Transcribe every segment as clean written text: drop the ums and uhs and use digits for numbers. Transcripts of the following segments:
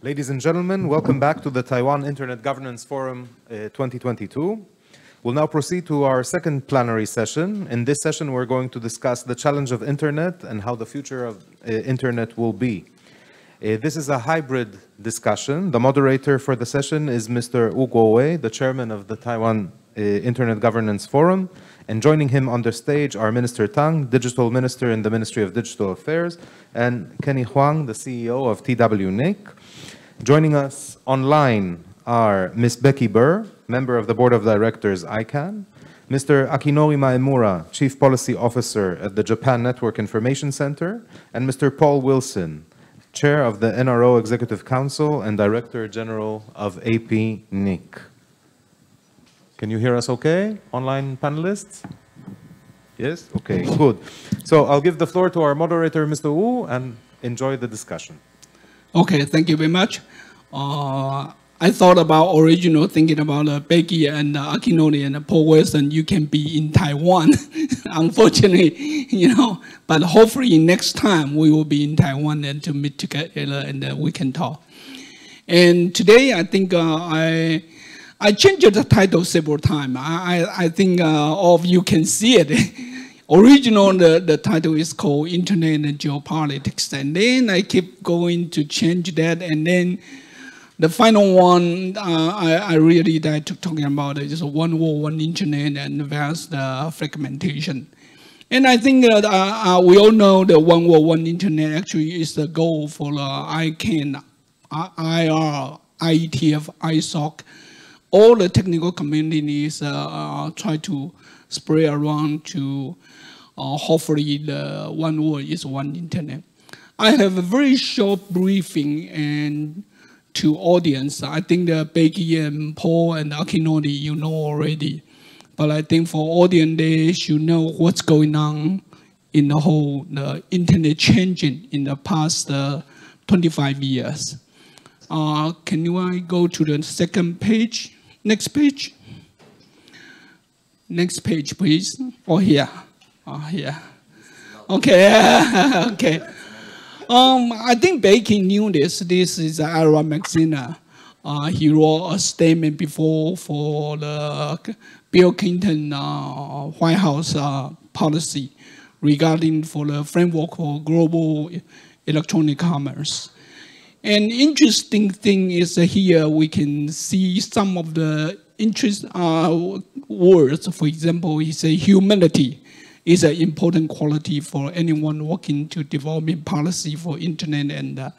Ladies and gentlemen, welcome back to the Taiwan Internet Governance Forum 2022. We'll now proceed to our second plenary session. In this session, we're going to discuss the challenge of Internet and how the future of Internet will be. This is a hybrid discussion. The moderator for the session is Mr. Wu Guowei, the chairman of the Taiwan Internet Governance Forum. And joining him on the stage are Minister Tang, Digital Minister in the Ministry of Digital Affairs, and Kenny Huang, the CEO of TWNIC. Joining us online are Ms. Becky Burr, member of the Board of Directors, ICANN, Mr. Akinori Maemura, Chief Policy Officer at the Japan Network Information Center, and Mr. Paul Wilson, Chair of the NRO Executive Council and Director General of APNIC. Can you hear us okay, online panelists? Yes? Okay, good. So I'll give the floor to our moderator, Mr. Wu, and enjoy the discussion. Okay, thank you very much. I thought about thinking about Becky and Akinori and Paul Wilson. You can be in Taiwan, unfortunately, but hopefully next time we will be in Taiwan and to meet together and we can talk. And today I think I changed the title several times. I think all of you can see it. The title is called Internet and Geopolitics. And then I keep going to change that. And then the final one, I really like to talking about it is one world, one internet and vast fragmentation. And I think we all know the one world, one internet actually is the goal for ICANN, IR, IETF, ISOC. All the technical communities try to spread around to hopefully the one world is one internet. I have a very short briefing and to audience. I think that Becky and Paul and Akinori, you know already. But I think for audience, they should know what's going on in the whole internet changing in the past 25 years. Can you go to the second page? Next page. Next page, please. Or here. Here. Okay. Okay. I think Becky knew this. This is Ira Maxina. He wrote a statement before for the Bill Clinton White House policy regarding for the framework for global electronic commerce. An interesting thing is here we can see some of the interest words. For example, he said humility is an important quality for anyone working to developing policy for internet and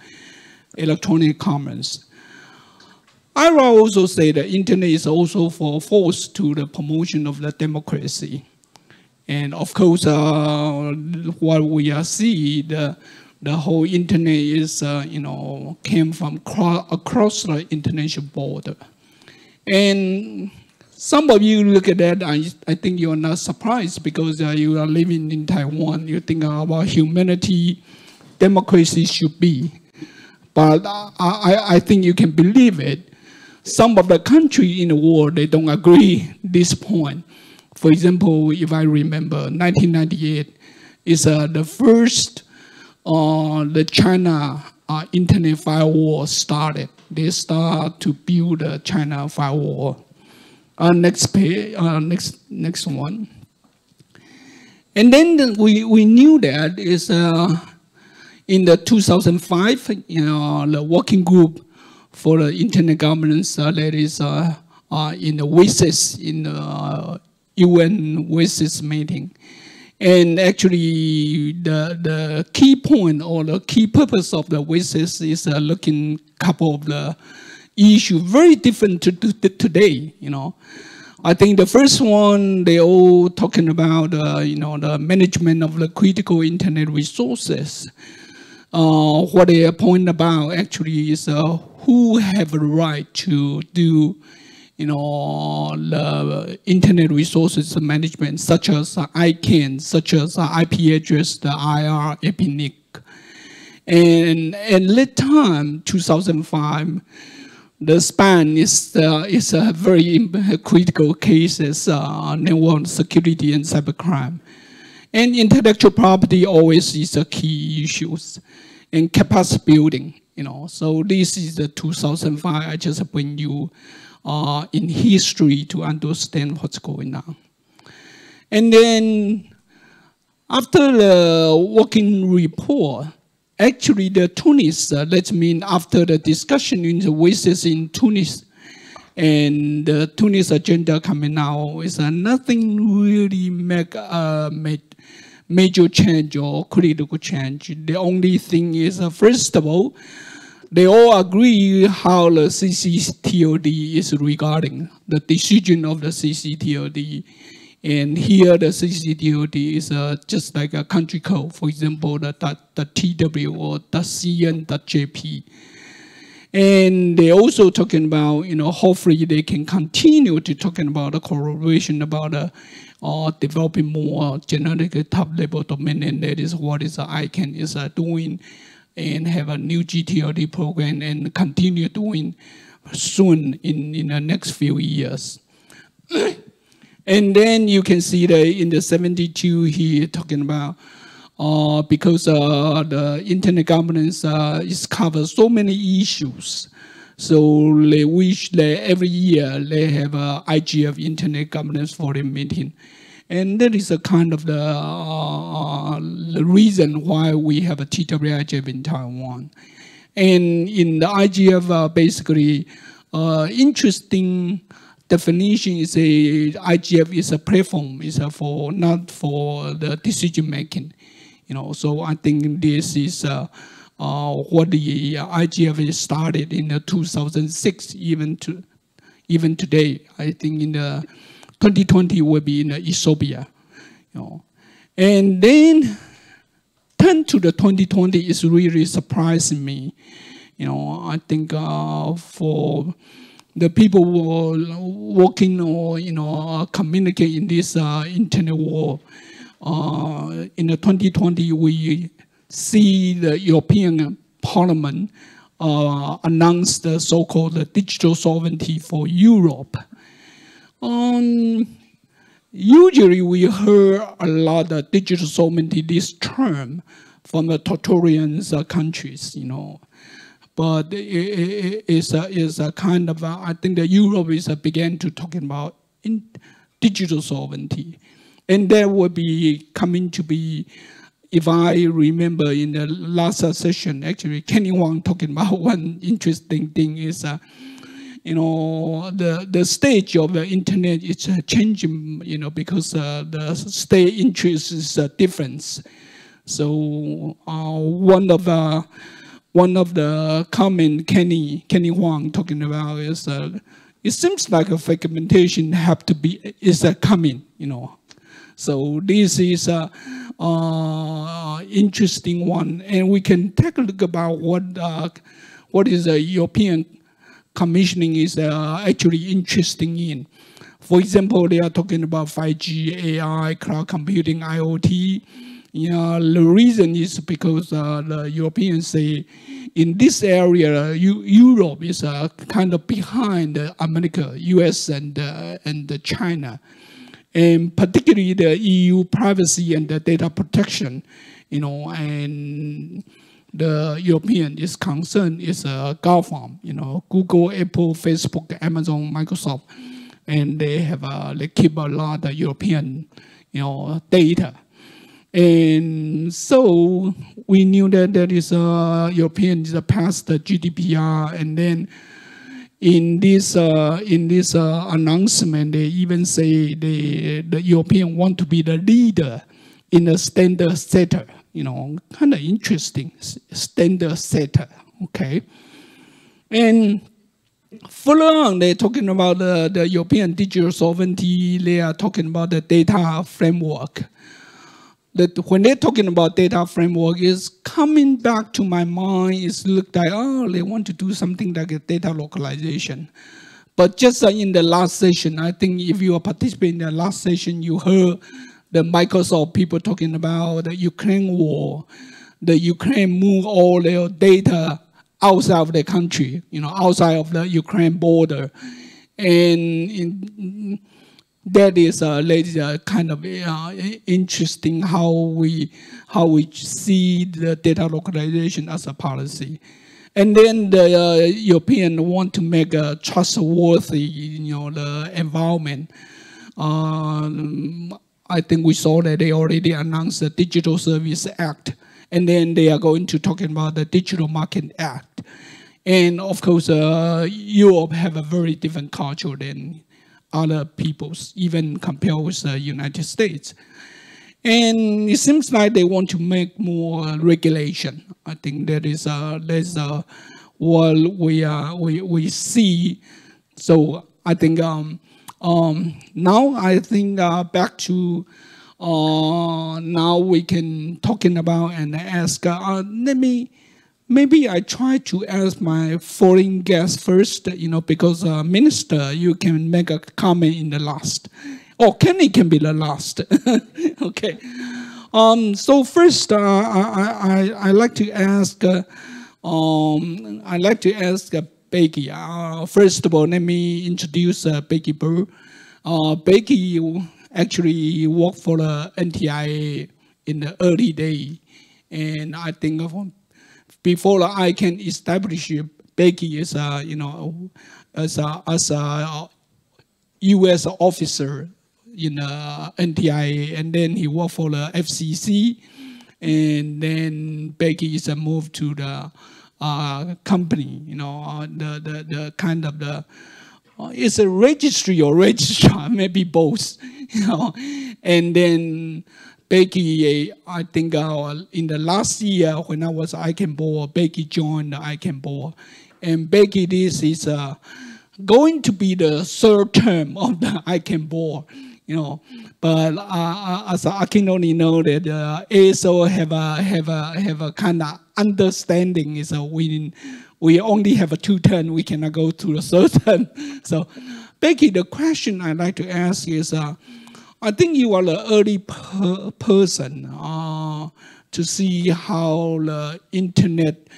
electronic commerce. Ira also said that internet is also for force to the promotion of the democracy. And of course, what we are seeing, the whole internet is, came from across the international border. And some of you look at that, I think you're not surprised because you are living in Taiwan. You think about humanity, democracy should be. But I think you can believe it. Some of the countries in the world, they don't agree at this point. For example, if I remember, 1998 is the first the China internet firewall started. They start to build the China firewall. Next page, next one. And then we knew that is in the 2005, the working group for the internet governance that is in the WSIS, in the UN WSIS meeting. And actually, the key point or the key purpose of the WSIS is looking a couple of the issues very different to today. I think the first one they all talking about the management of the critical internet resources. What they point about actually is who have a right to do the internet resources management, such as ICANN, such as IP address, the IR, APNIC. And at that time, 2005, the span is a very critical cases, network security and cybercrime. And intellectual property always is a key issue. And capacity building. So this is the 2005. I just bring you in history to understand what's going on. And then after the working report, actually the Tunis, that means after the discussion in the Oasis in Tunis, and the Tunis agenda coming out, is nothing really make major change or critical change. The only thing is, first of all, they all agree how the CCTLD is regarding the decision of the CCTLD. And here the CCTLD is just like a country code, for example, the .tw or .cn.jp. And they also talking about, hopefully they can continue to talking about the collaboration about developing more generic top-level domain, and that is what is ICANN is doing, and have a new GTLD program and continue doing soon in the next few years. And then you can see that in the 72 here talking about because the internet governance is covers so many issues. So they wish that every year they have a IGF Internet Governance Forum meeting. And that is a kind of the reason why we have a TWIGF in Taiwan. And in the IGF, basically, interesting definition is IGF is a platform, is for not for the decision making. So I think this is what the IGF started in 2006, even today. I think in the 2020 will be in Ethiopia. And then turn to the 2020 is really surprising me. I think for the people who are working or communicate in this internet world, in the 2020 we see the European Parliament announce the so-called digital sovereignty for Europe. Usually we heard a lot of digital sovereignty, this term, from the totalitarian countries, But it is a kind of, I think that Europe is began to talking about digital sovereignty. And that will be coming to be, if I remember in the last session, actually, Kenny Wang talking about one interesting thing is, the stage of the internet is changing, because the state interest is different. So one of the comment Kenny Wang talking about is, it seems like a fragmentation is coming, So this is a interesting one, and we can take a look about what is the European Commissioning is actually interesting in. For example, they are talking about 5G, AI, cloud computing, IoT. The reason is because the Europeans say in this area, Europe is kind of behind America, US, and China. And particularly the EU privacy and the data protection, and the European is concerned is GAFAM, Google, Apple, Facebook, Amazon, Microsoft, and they keep a lot of European, data. And so we knew that there is European is past the GDPR, and then in this announcement, they even say the European want to be the leader in the standard setter. Kind of interesting, standard setter. Okay, and further on, they're talking about the European digital sovereignty. They are talking about the data framework. That when they're talking about data framework, is coming back to my mind is look like, they want to do something like a data localization. But just in the last session, I think if you are participating in the last session, you heard the Microsoft people talking about the Ukraine war. The Ukraine move all their data outside of the country, outside of the Ukraine border. And that is kind of interesting how we see the data localization as a policy. And then the European want to make a trustworthy, the environment. I think we saw that they already announced the Digital Service Act, and then they are going to talk about the Digital Market Act. And of course, Europe have a very different culture than other peoples, even compared with the United States. And it seems like they want to make more regulation. I think that is that's what we see. So I think now I think back to now we can talking about and ask. Maybe I try to ask my foreign guests first, because Minister, you can make a comment in the last. Oh, Kenny can be the last. Okay. So first, I like to ask. Becky. First of all, let me introduce Becky Burr. Becky actually worked for the NTIA in the early day, and I think before the ICANN establish, Becky is as a U.S. officer in the NTIA, and then he worked for the FCC, and then Becky is moved to the company, the kind of the it's a registry or registrar, maybe both, and then Becky, I think in the last year when I was ICANN board, Becky joined the ICANN board, and Becky, this is going to be the third term of the ICANN board, But as I can only know that ASO have a kind of understanding is we only have a 2 term, we cannot go to the third term. So, Becky, the question I'd like to ask is, I think you are the early person to see how the internet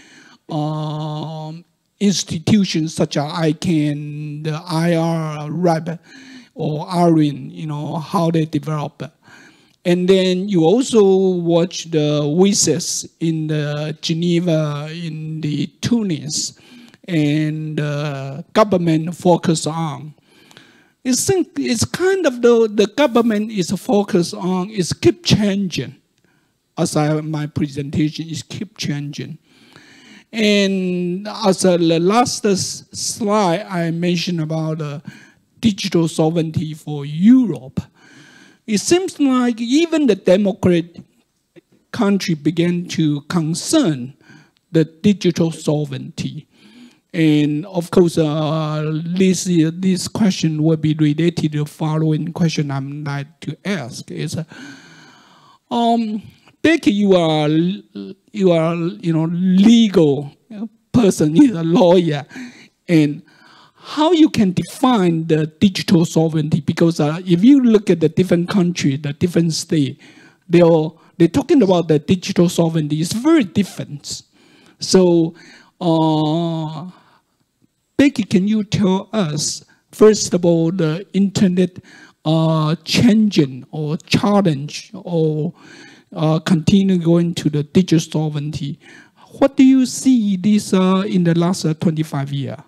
institutions such as ICANN, the IR, or ARIN, how they develop. And then you also watch the WISES in the Geneva, in the Tunis, and the government focus on. It's kind of the government is focused on, is keep changing. As my presentation is keep changing. And as the last slide, I mentioned about digital sovereignty for Europe. It seems like even the Democrat country began to concern the digital sovereignty. And of course, this question will be related to the following question I'm like to ask is, Becky, you are legal person, you're a lawyer, and how you can define the digital sovereignty? Because if you look at the different country, the different state, they're talking about the digital sovereignty. It's very different. So, Becky, can you tell us, first of all, the internet changing or challenge or continue going to the digital sovereignty? What do you see this in the last 25 years?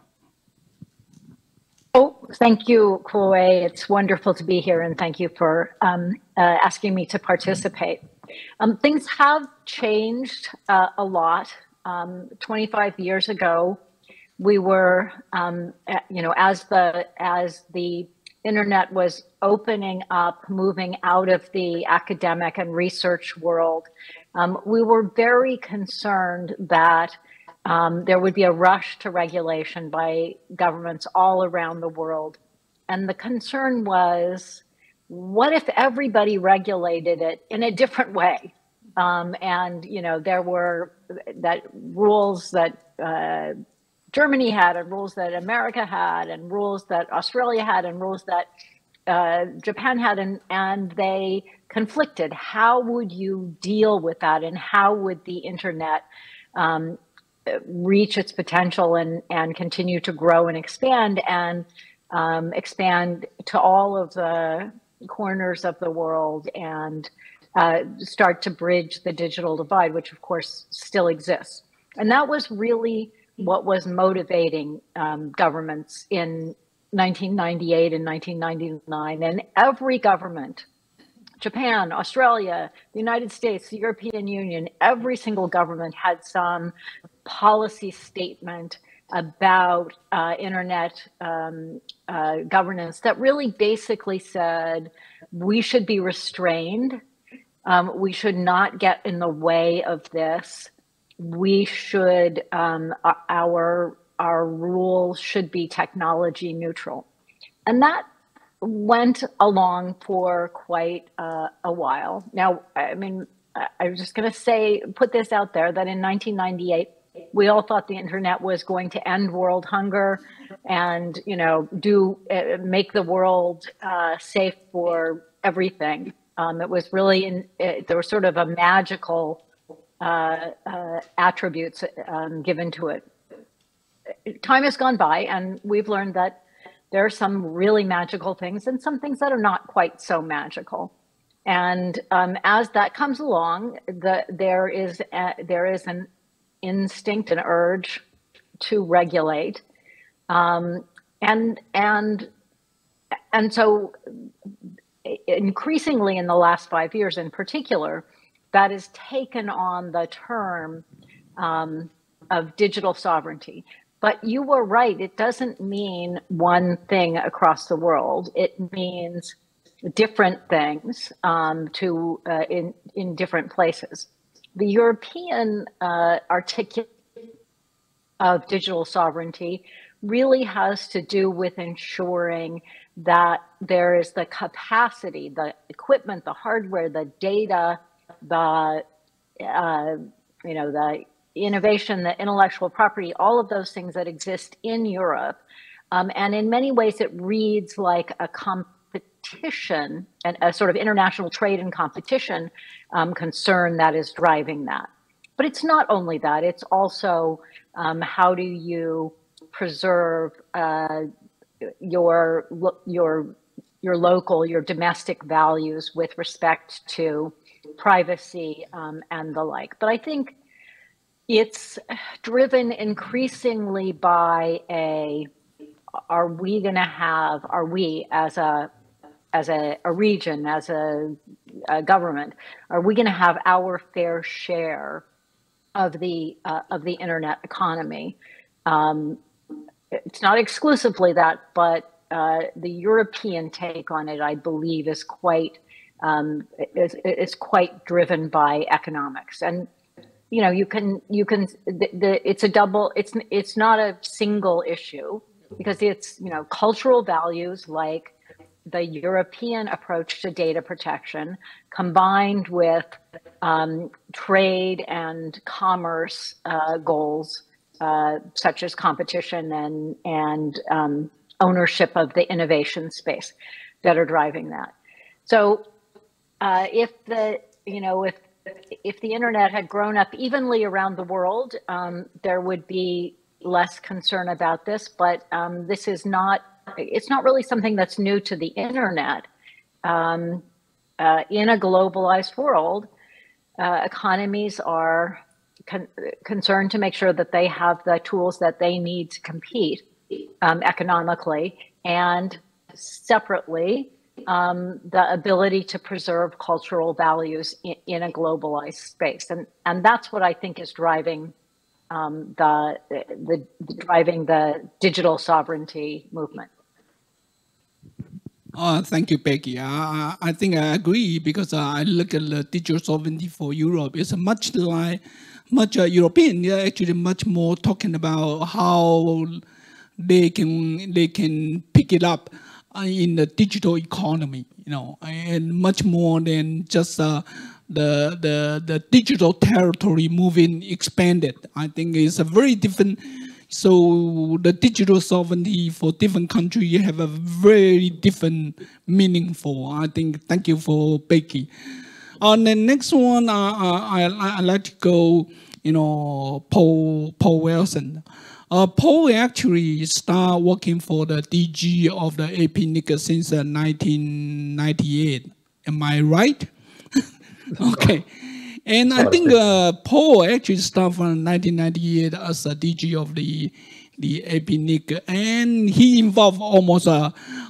Oh, thank you, Kuei. It's wonderful to be here, and thank you for asking me to participate. Things have changed a lot. 25 years ago, we were, as the internet was opening up, moving out of the academic and research world, we were very concerned that there would be a rush to regulation by governments all around the world. And the concern was, what if everybody regulated it in a different way? There were rules that Germany had, and rules that America had, and rules that Australia had, and rules that Japan had, and they conflicted. How would you deal with that, and how would the internet reach its potential and continue to grow and expand to all of the corners of the world and start to bridge the digital divide, which of course still exists. And that was really what was motivating governments in 1998 and 1999. And every government, Japan, Australia, the United States, the European Union, every single government had some policy statement about internet governance that really basically said we should be restrained. We should not get in the way of this. We should, our rules should be technology neutral. And that went along for quite a while. Now, I mean, I was just going to put this out there that in 1998, we all thought the internet was going to end world hunger and, you know, make the world safe for everything. It was really, there was sort of a magical attributes given to it. Time has gone by, and we've learned that there are some really magical things and some things that are not quite so magical. And as that comes along, there is an instinct, an urge to regulate, and so increasingly in the last 5 years, in particular, that has taken on the term of digital sovereignty. But you were right; it doesn't mean one thing across the world. It means different things in different places. The European articulation of digital sovereignty really has to do with ensuring that there is the capacity, the equipment, the hardware, the data, the the innovation, the intellectual property, all of those things that exist in Europe. And in many ways, it reads like a competition and a sort of international trade and competition concern that is driving that. But it's not only that, it's also how do you preserve your local, your domestic values with respect to privacy and the like. But I think it's driven increasingly by are we as a region, as a government, are we going to have our fair share of the internet economy? It's not exclusively that, but the European take on it, I believe, is quite driven by economics. And you know, it's not a single issue, because it's, you know, cultural values like the European approach to data protection combined with trade and commerce goals such as competition and ownership of the innovation space that are driving that. So if the internet had grown up evenly around the world, there would be less concern about this, but it's not really something that's new to the internet. In a globalized world, economies are concerned to make sure that they have the tools that they need to compete economically, and separately, the ability to preserve cultural values in a globalized space. And that's what I think is driving the digital sovereignty movement. Thank you, Becky. I think I agree, because I look at the digital sovereignty for Europe. It's much European. They're actually much more talking about how they can pick it up in the digital economy, you know, and much more than just the digital territory moving expanded. I think it's a very different. So the digital sovereignty for different countries have a very different meaningful. I think. Thank you for Becky. On the next one, I like to go. You know, Paul Wilson. Paul actually started working for the DG of the APNIC since 1998. Am I right? Okay. And I think Paul actually started from 1998 as a DG of the APNIC, and he involved almost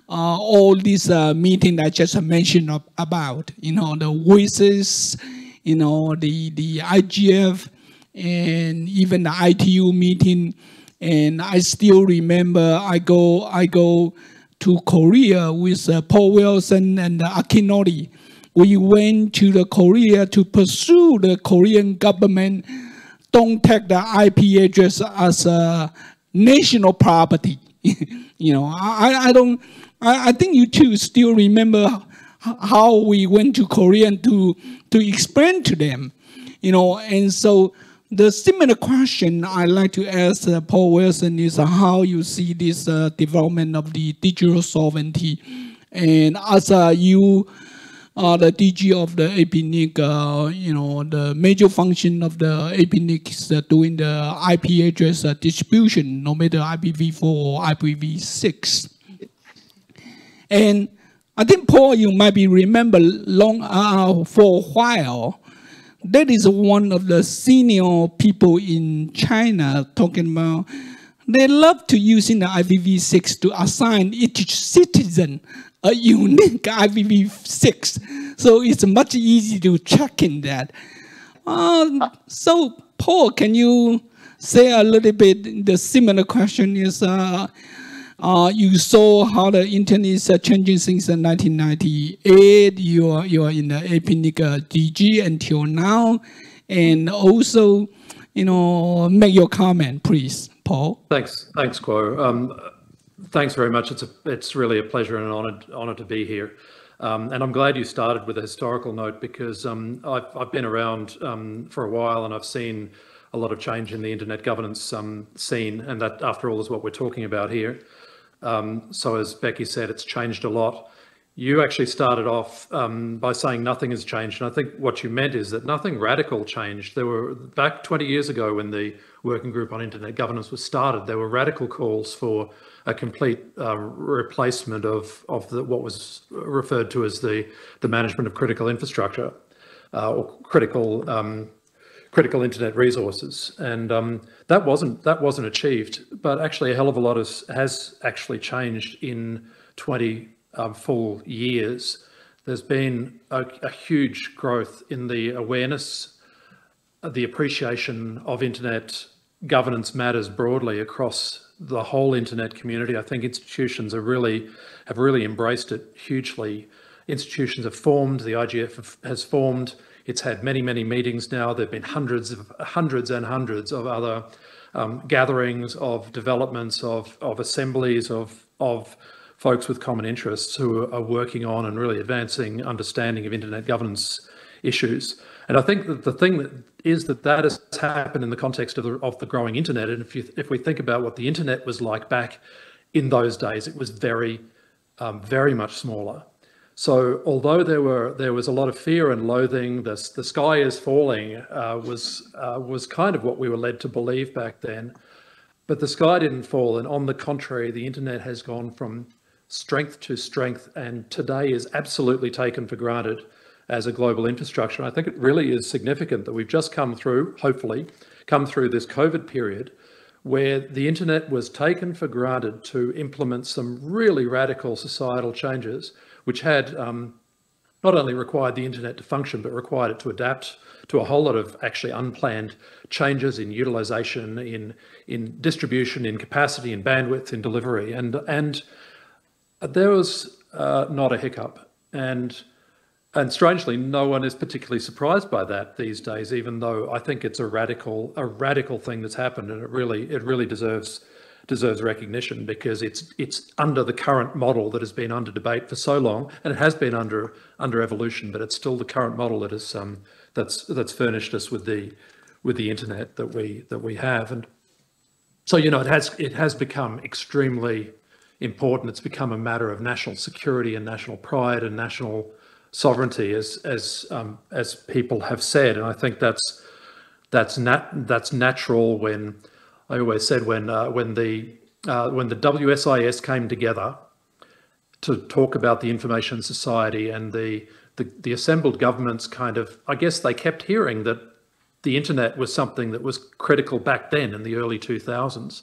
all these meetings I just mentioned about, the voices, the IGF, and even the ITU meeting. And I still remember I go to Korea with Paul Wilson and Akinori. We went to the Korea to pursue the Korean government don't take the IP address as a national property. I think you two still remember how we went to Korea to explain to them, and so the similar question I like to ask Paul Wilson is how you see this development of the digital sovereignty, and as you are the DG of the APNIC, the major function of the APNIC is doing the IP address distribution, no matter IPv4 or IPv6. And I think, Paul, you might be remember for a while, that is one of the senior people in China talking about they love to using the IPv6 to assign each citizen a unique IPv6. So it's much easier to check in that. So Paul, can you say a little bit, the similar question is, you saw how the internet is changing since 1998. You are in the APNIC DG until now, and also, make your comment, please, Paul. Thanks, Kuo. Thanks very much. It's really a pleasure and an honor to be here. And I'm glad you started with a historical note, because I've been around for a while, and I've seen a lot of change in the internet governance scene, and that, after all, is what we're talking about here. So as Becky said, it's changed a lot. You actually started off by saying nothing has changed, and I think what you meant is that nothing radical changed. There were, back 20 years ago when the Working Group on Internet Governance was started, there were radical calls for a complete replacement of what was referred to as the management of critical infrastructure or critical internet resources, and that wasn't achieved. But actually, a hell of a lot has actually changed in 20 full years. There's been a huge growth in the awareness, the appreciation of internet governance matters broadly across the whole internet community. I think institutions have really embraced it hugely. Institutions have formed, the IGF has formed. It's had many meetings now. There've been hundreds and hundreds of other gatherings, of developments, of assemblies, of folks with common interests who are working on and really advancing understanding of internet governance issues. And I think that the thing that has happened in the context of the growing internet, and if we think about what the internet was like back in those days, it was very much smaller. So although there was a lot of fear and loathing, the sky is falling was kind of what we were led to believe back then. But the sky didn't fall, and on the contrary, the internet has gone from strength to strength, and today is absolutely taken for granted as a global infrastructure. And I think it really is significant that we've just hopefully come through this COVID period where the internet was taken for granted to implement some really radical societal changes, which had not only required the internet to function, but required it to adapt to a whole lot of actually unplanned changes in utilization, in distribution, in capacity, in bandwidth, in delivery. And there was not a hiccup. And strangely, no one is particularly surprised by that these days, even though I think it's a radical thing that's happened, and it really deserves recognition, because it's under the current model that has been under debate for so long, and it has been under evolution, but it's still the current model that is that's furnished us with the internet that we have. And so, you know, it has become extremely important. It's become a matter of national security and national pride and national sovereignty, as people have said. And I think that's natural. When I always said when the WSIS came together to talk about the information society and the the assembled governments kind of, I guess they kept hearing that the internet was something that was critical back then in the early 2000s.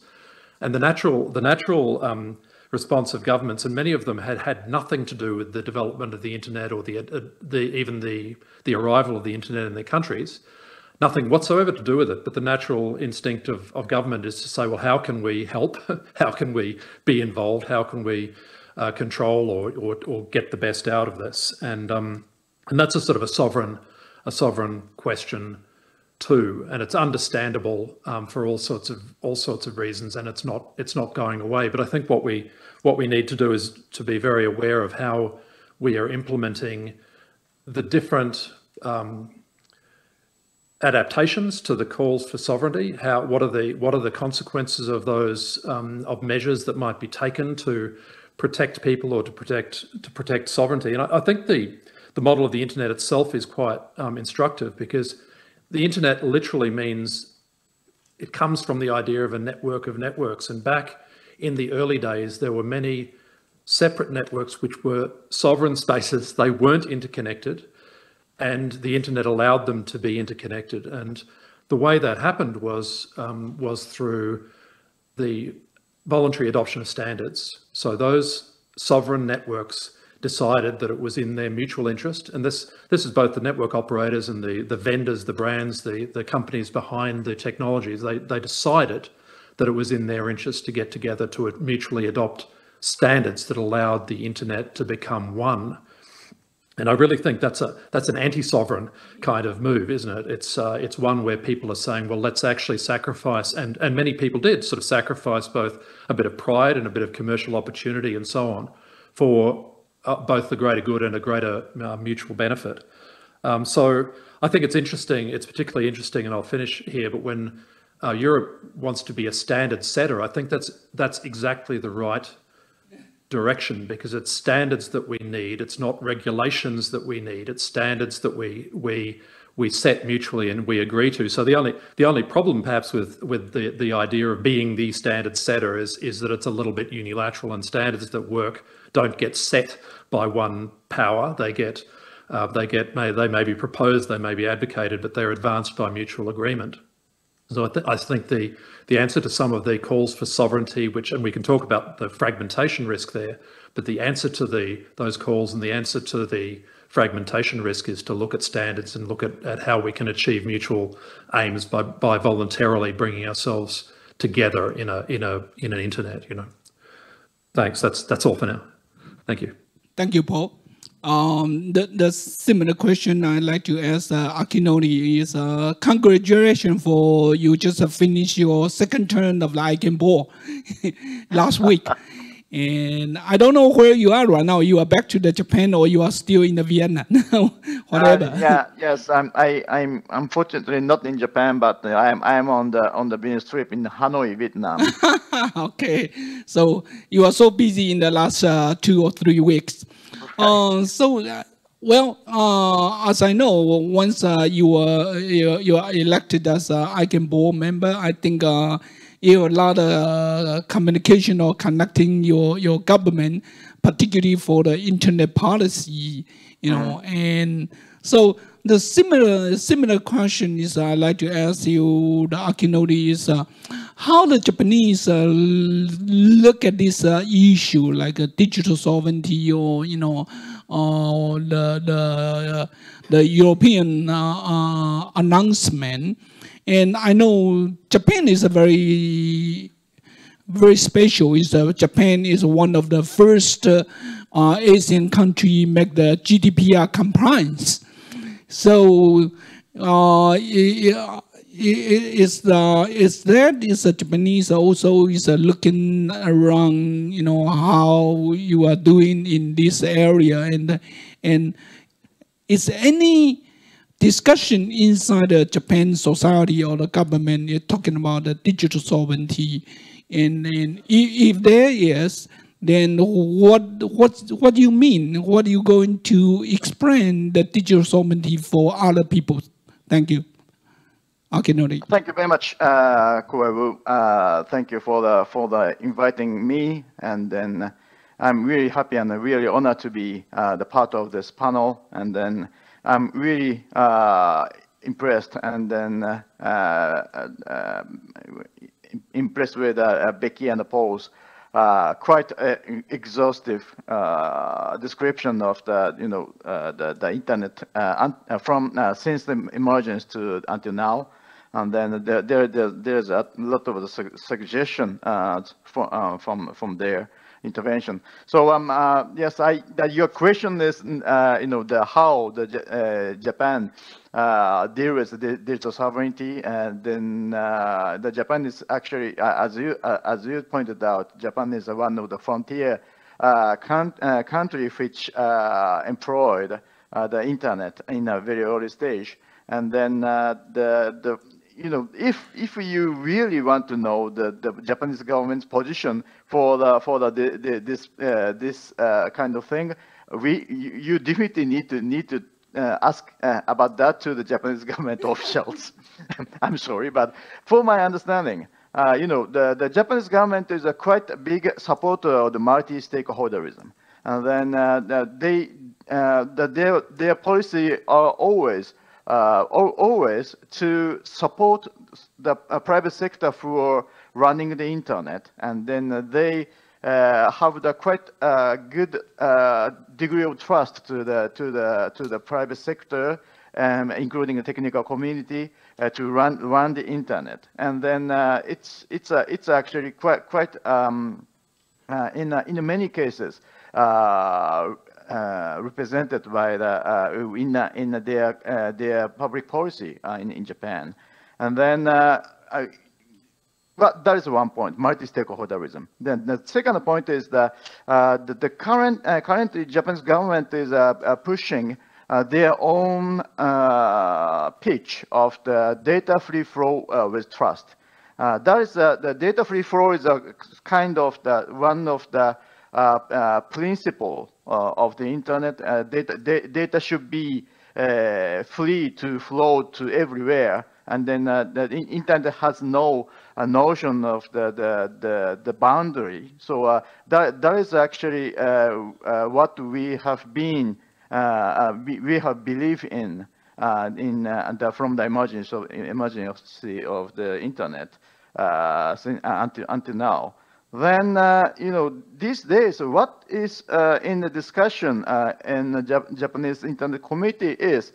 And the natural response of governments, and many of them had nothing to do with the development of the internet or even the arrival of the internet in their countries, nothing whatsoever to do with it. But the natural instinct of government is to say, well, how can we help? How can we be involved? How can we control or get the best out of this? And that's a sort of a sovereign question too, and it's understandable for all sorts of reasons, and it's not going away. But I think what we need to do is to be very aware of how we are implementing the different adaptations to the calls for sovereignty. What are the consequences of those of measures that might be taken to protect people or to protect sovereignty? And I think the model of the internet itself is quite instructive, because the internet literally means it comes from the idea of a network of networks. And back in the early days, there were many separate networks which were sovereign spaces. They weren't interconnected, and the internet allowed them to be interconnected. And the way that happened was through the voluntary adoption of standards. So those sovereign networks decided that it was in their mutual interest, and this is both the network operators and the vendors, the brands, the companies behind the technologies. They decided that it was in their interest to get together to mutually adopt standards that allowed the internet to become one. And I really think that's an anti-sovereign kind of move, isn't it? It's one where people are saying, well, let's actually sacrifice, and many people did sort of sacrifice both a bit of pride and a bit of commercial opportunity and so on for both the greater good and a greater mutual benefit. So I think it's interesting, it's particularly interesting, and I'll finish here, but when Europe wants to be a standard setter, I think that's exactly the right direction, because it's standards that we need. It's not regulations that we need. It's standards that we set mutually and we agree to. So the only problem perhaps with the idea of being the standard setter is that it's a little bit unilateral, and standards that work don't get set by one power. They may be proposed, they may be advocated, but they're advanced by mutual agreement. So I think the answer to some of the calls for sovereignty, and we can talk about the fragmentation risk there, but the answer to those calls and the answer to the fragmentation risk is to look at standards and look at how we can achieve mutual aims by voluntarily bringing ourselves together in an internet. Thanks. That's all for now. Thank you. Thank you, Paul. The similar question I'd like to ask Akinori is congratulations for you just finished your second term of the ICANN board last week. And I don't know where you are right now. You are back to the Japan, or you are still in the Vienna? Whatever. Yes. I'm unfortunately not in Japan, but I'm on the business trip in Hanoi, Vietnam. Okay, so you are so busy in the last 2 or 3 weeks. Okay. As I know, once you are elected as an ICANN board member, I think you have a lot of communication or connecting your government, particularly for the internet policy, and so the similar question is I'd like to ask you, the Akinori, is how the Japanese look at this issue, like a digital sovereignty, or the European announcement. And I know Japan is a very special. Japan is one of the first Asian country make the GDPR compliance. So is the Japanese also is looking around, how you are doing in this area, and is any discussion inside the Japan society or the government talking about the digital sovereignty, and if there is, then what do you mean? What are you going to explain the digital sovereignty for other people? Thank you. Akinori. Thank you very much, Kuewu. Thank you for the inviting me, and then I'm really happy and really honored to be the part of this panel. And then I'm really impressed and then impressed with Becky and Paul's quite exhaustive description of the the internet from since the emergence to until now. And then there's a lot of suggestion from their intervention. So yes, your question is how the Japan deal with the digital sovereignty, and then the Japan is actually, as you pointed out, Japan is one of the frontier country which employed the internet in a very early stage, and then if you really want to know the Japanese government's position for this kind of thing, you definitely need to ask about that to the Japanese government officials. I'm sorry, but for my understanding, the Japanese government is a quite big supporter of the multi-stakeholderism, and then their policy are always to support the private sector for running the internet, and then they have the quite good degree of trust to the private sector, including the technical community, to run the internet. And then it's actually quite in many cases represented by in their public policy in Japan. And then well, that is one point, multi-stakeholderism. Then the second point is that the currently Japanese government is pushing their own pitch of the data free flow with trust. That is the data free flow is a kind of one of the principle of the internet. Data should be free to flow to everywhere, and then the internet has no notion of the boundary. So that is actually what we have been we have believed in from the emergence of the internet until now. Then these days, what is in the discussion in the Japanese Internet Committee is,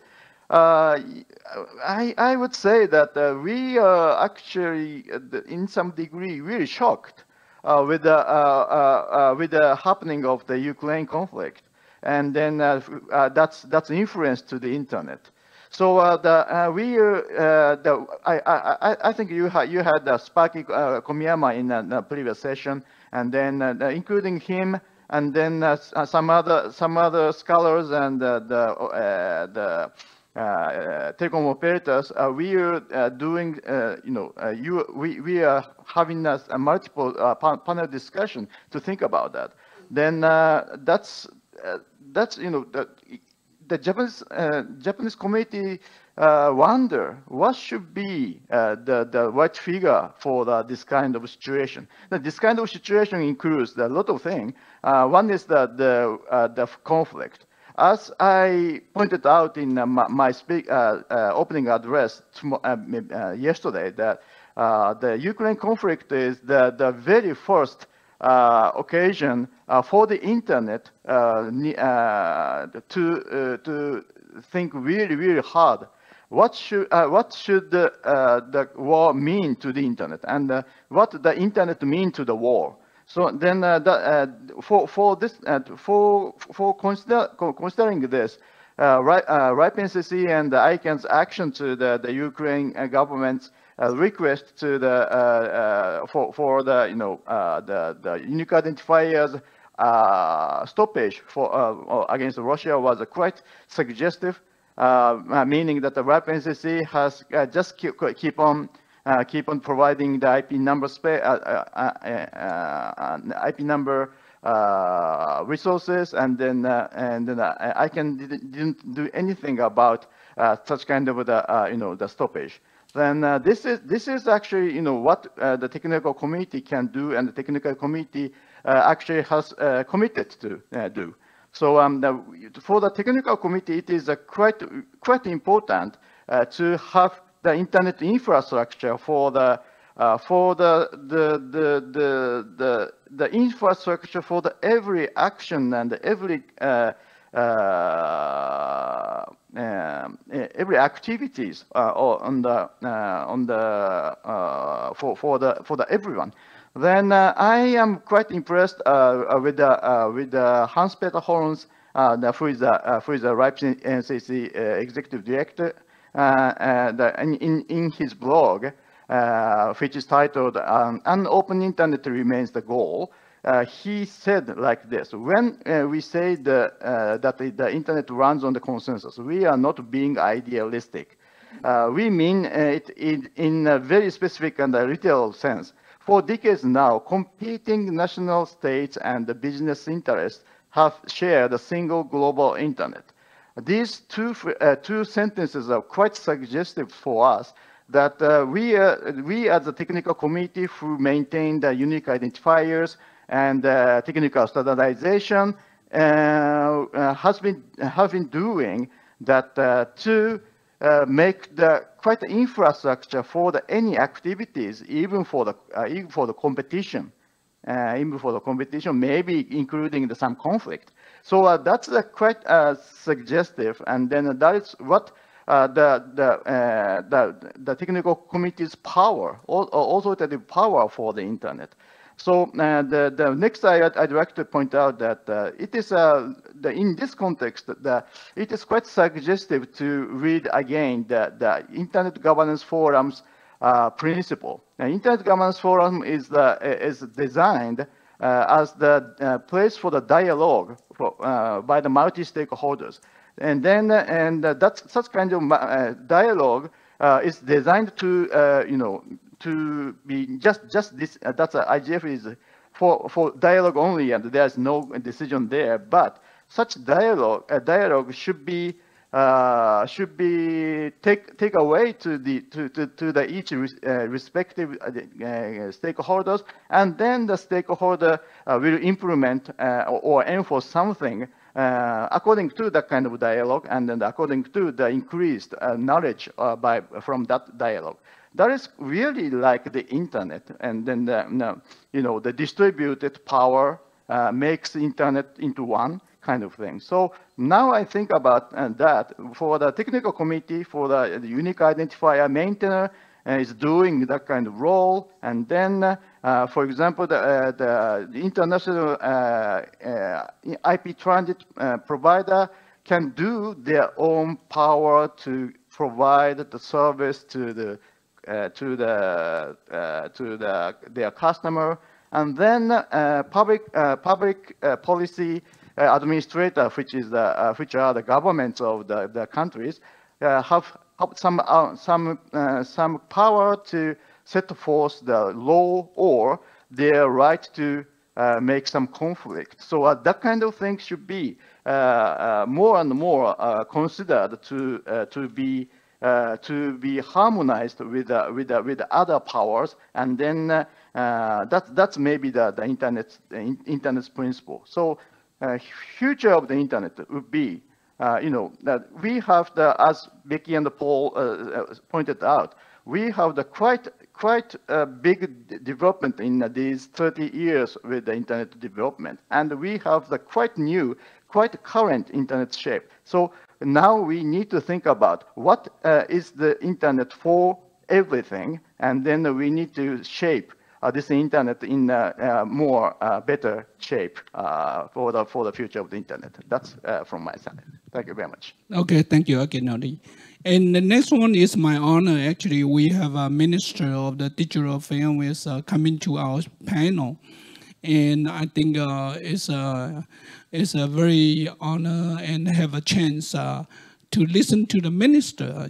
I would say that we are actually, in some degree, really shocked with the happening of the Ukraine conflict, and then that's influence to the internet. So I think you had Sparky Komiyama in the previous session, and then including him, and then some other scholars and the telecom operators. We are doing we are having a multiple panel discussion to think about that. Then that's the Japanese committee wonder what should be the right figure for this kind of situation. This kind of situation includes a lot of things. One is the conflict. As I pointed out in my opening address yesterday, that the Ukraine conflict is the very first occasion for the internet to think really hard. What should the war mean to the internet, and what the internet mean to the war? So then, for considering this, RIPE-NCC and the ICANN's action to the Ukraine government's request to for the unique identifiers stoppage against Russia was quite suggestive, meaning that the RIPE-NCC has just keep on providing the IP number resources, and then ICANN didn't do anything about such kind of the stoppage. then this is actually what the technical committee can do, and the technical committee actually has committed to do. So for the technical committee, it is quite important to have the internet infrastructure for the infrastructure for the every action and every activities for the everyone. Then I am quite impressed with Hans-Peter Holmes, who is the RIPE NCC executive director, in his blog, which is titled "An Open Internet Remains the Goal." He said like this: when we say that the internet runs on the consensus, we are not being idealistic. We mean it in a very specific and literal sense. For decades now, competing national states and the business interests have shared a single global internet. These two sentences are quite suggestive for us that we as a technical committee who maintain the unique identifiers and technical standardization have been doing that to make the quite infrastructure for any activities, even for the competition, maybe including some conflict. So that's quite suggestive, and then that is what the technical committee's power, also the power for the internet. So the next I'd like to point out that it is in this context it is quite suggestive to read again the Internet Governance Forum's principle. The Internet Governance Forum is designed as the place for the dialogue by the multi-stakeholders, and then that's such kind of dialogue is designed to to be just this. That's IGF is for dialogue only, and there's no decision there. But such dialogue should be take away to the each respective stakeholders, and then the stakeholder will implement or enforce something according to that kind of dialogue, and then according to the increased knowledge from that dialogue. That is really like the internet, and then the distributed power makes the internet into one kind of thing. So now I think about that for the technical committee, for the unique identifier maintainer is doing that kind of role, and then for example the international IP transit provider can do their own power to provide the service to their customer, and then public policy administrator, which are the governments of the countries, have some power to set forth the law or their right to make some conflict. So that kind of thing should be more and more considered to be harmonized with other powers, and then that's maybe the internet's principle. So future of the internet would be that we have as Becky and Paul pointed out, we have the quite big development in these 30 years with the internet development, and we have the quite current internet shape. So now we need to think about what is the internet for everything, and then we need to shape this internet in a more better shape for the future of the internet. That's from my side. Thank you very much. Okay, thank you, Akinori. And the next one is my honor. Actually, we have a Minister of the Digital Affairs coming to our panel. And I think it's a very honor and have a chance to listen to the minister.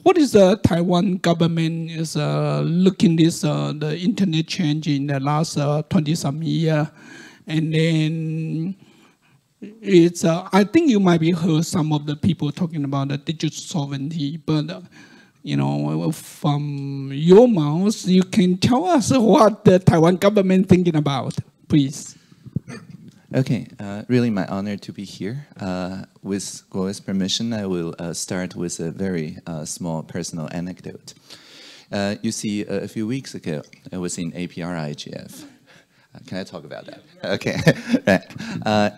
What is the Taiwan government is looking this the internet change in the last 20-some years, and then it's I think you might be heard some of the people talking about the digital sovereignty, but from your mouth, you can tell us what the Taiwan government thinking about, please. Okay, really my honor to be here. With Guo's permission, I will start with a very small personal anecdote. You see, a few weeks ago, I was in APNIC. Can I talk about that? Okay, right.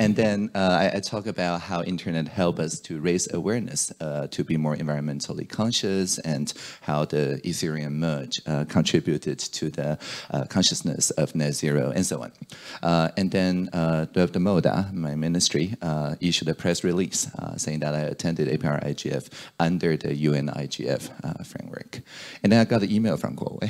And then I talk about how internet help us to raise awareness, to be more environmentally conscious, and how the Ethereum merge contributed to the consciousness of net zero, and so on. And then the MODA, my ministry, issued a press release saying that I attended APNIC under the UNIGF framework. And then I got an email from Guo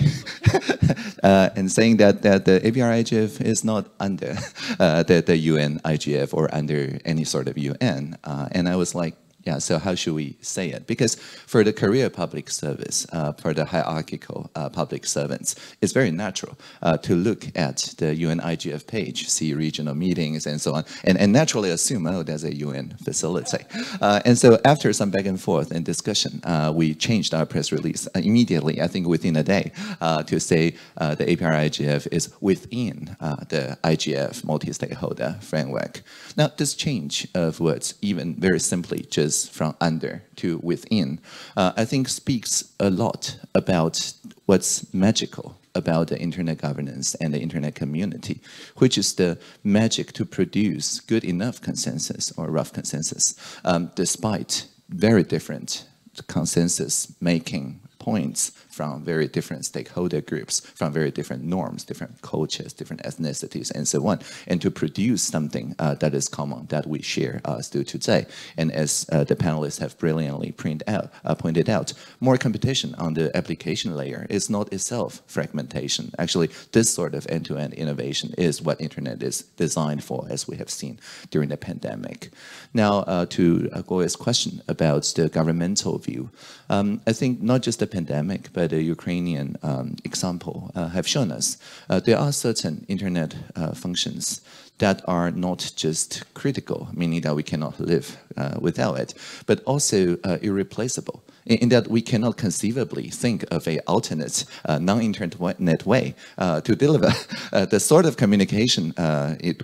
and saying that the APNIC is not under the UN IGF or under any sort of UN. And I was like, yeah, so how should we say it? Because for the career public service, for the hierarchical public servants, it's very natural to look at the UN IGF page, see regional meetings and so on, and naturally assume, oh, there's a UN facility. And so after some back and forth and discussion, we changed our press release immediately, I think within a day, to say the API IGF is within the IGF multi-stakeholder framework. Now, this change of words, even very simply, just from under to within, I think speaks a lot about what's magical about the internet governance and the internet community, which is the magic to produce good enough consensus or rough consensus, despite very different consensus-making points from very different stakeholder groups, from very different norms, different cultures, different ethnicities, and so on, and to produce something that is common, that we share still today. And as the panelists have brilliantly pointed out, more competition on the application layer is not itself fragmentation. Actually, this sort of end-to-end innovation is what internet is designed for, as we have seen during the pandemic. Now, to Guo's question about the governmental view, I think not just the pandemic, but the Ukrainian example have shown us there are certain internet functions that are not just critical, meaning that we cannot live without it, but also irreplaceable, in that we cannot conceivably think of an alternate non-internet way to deliver the sort of communication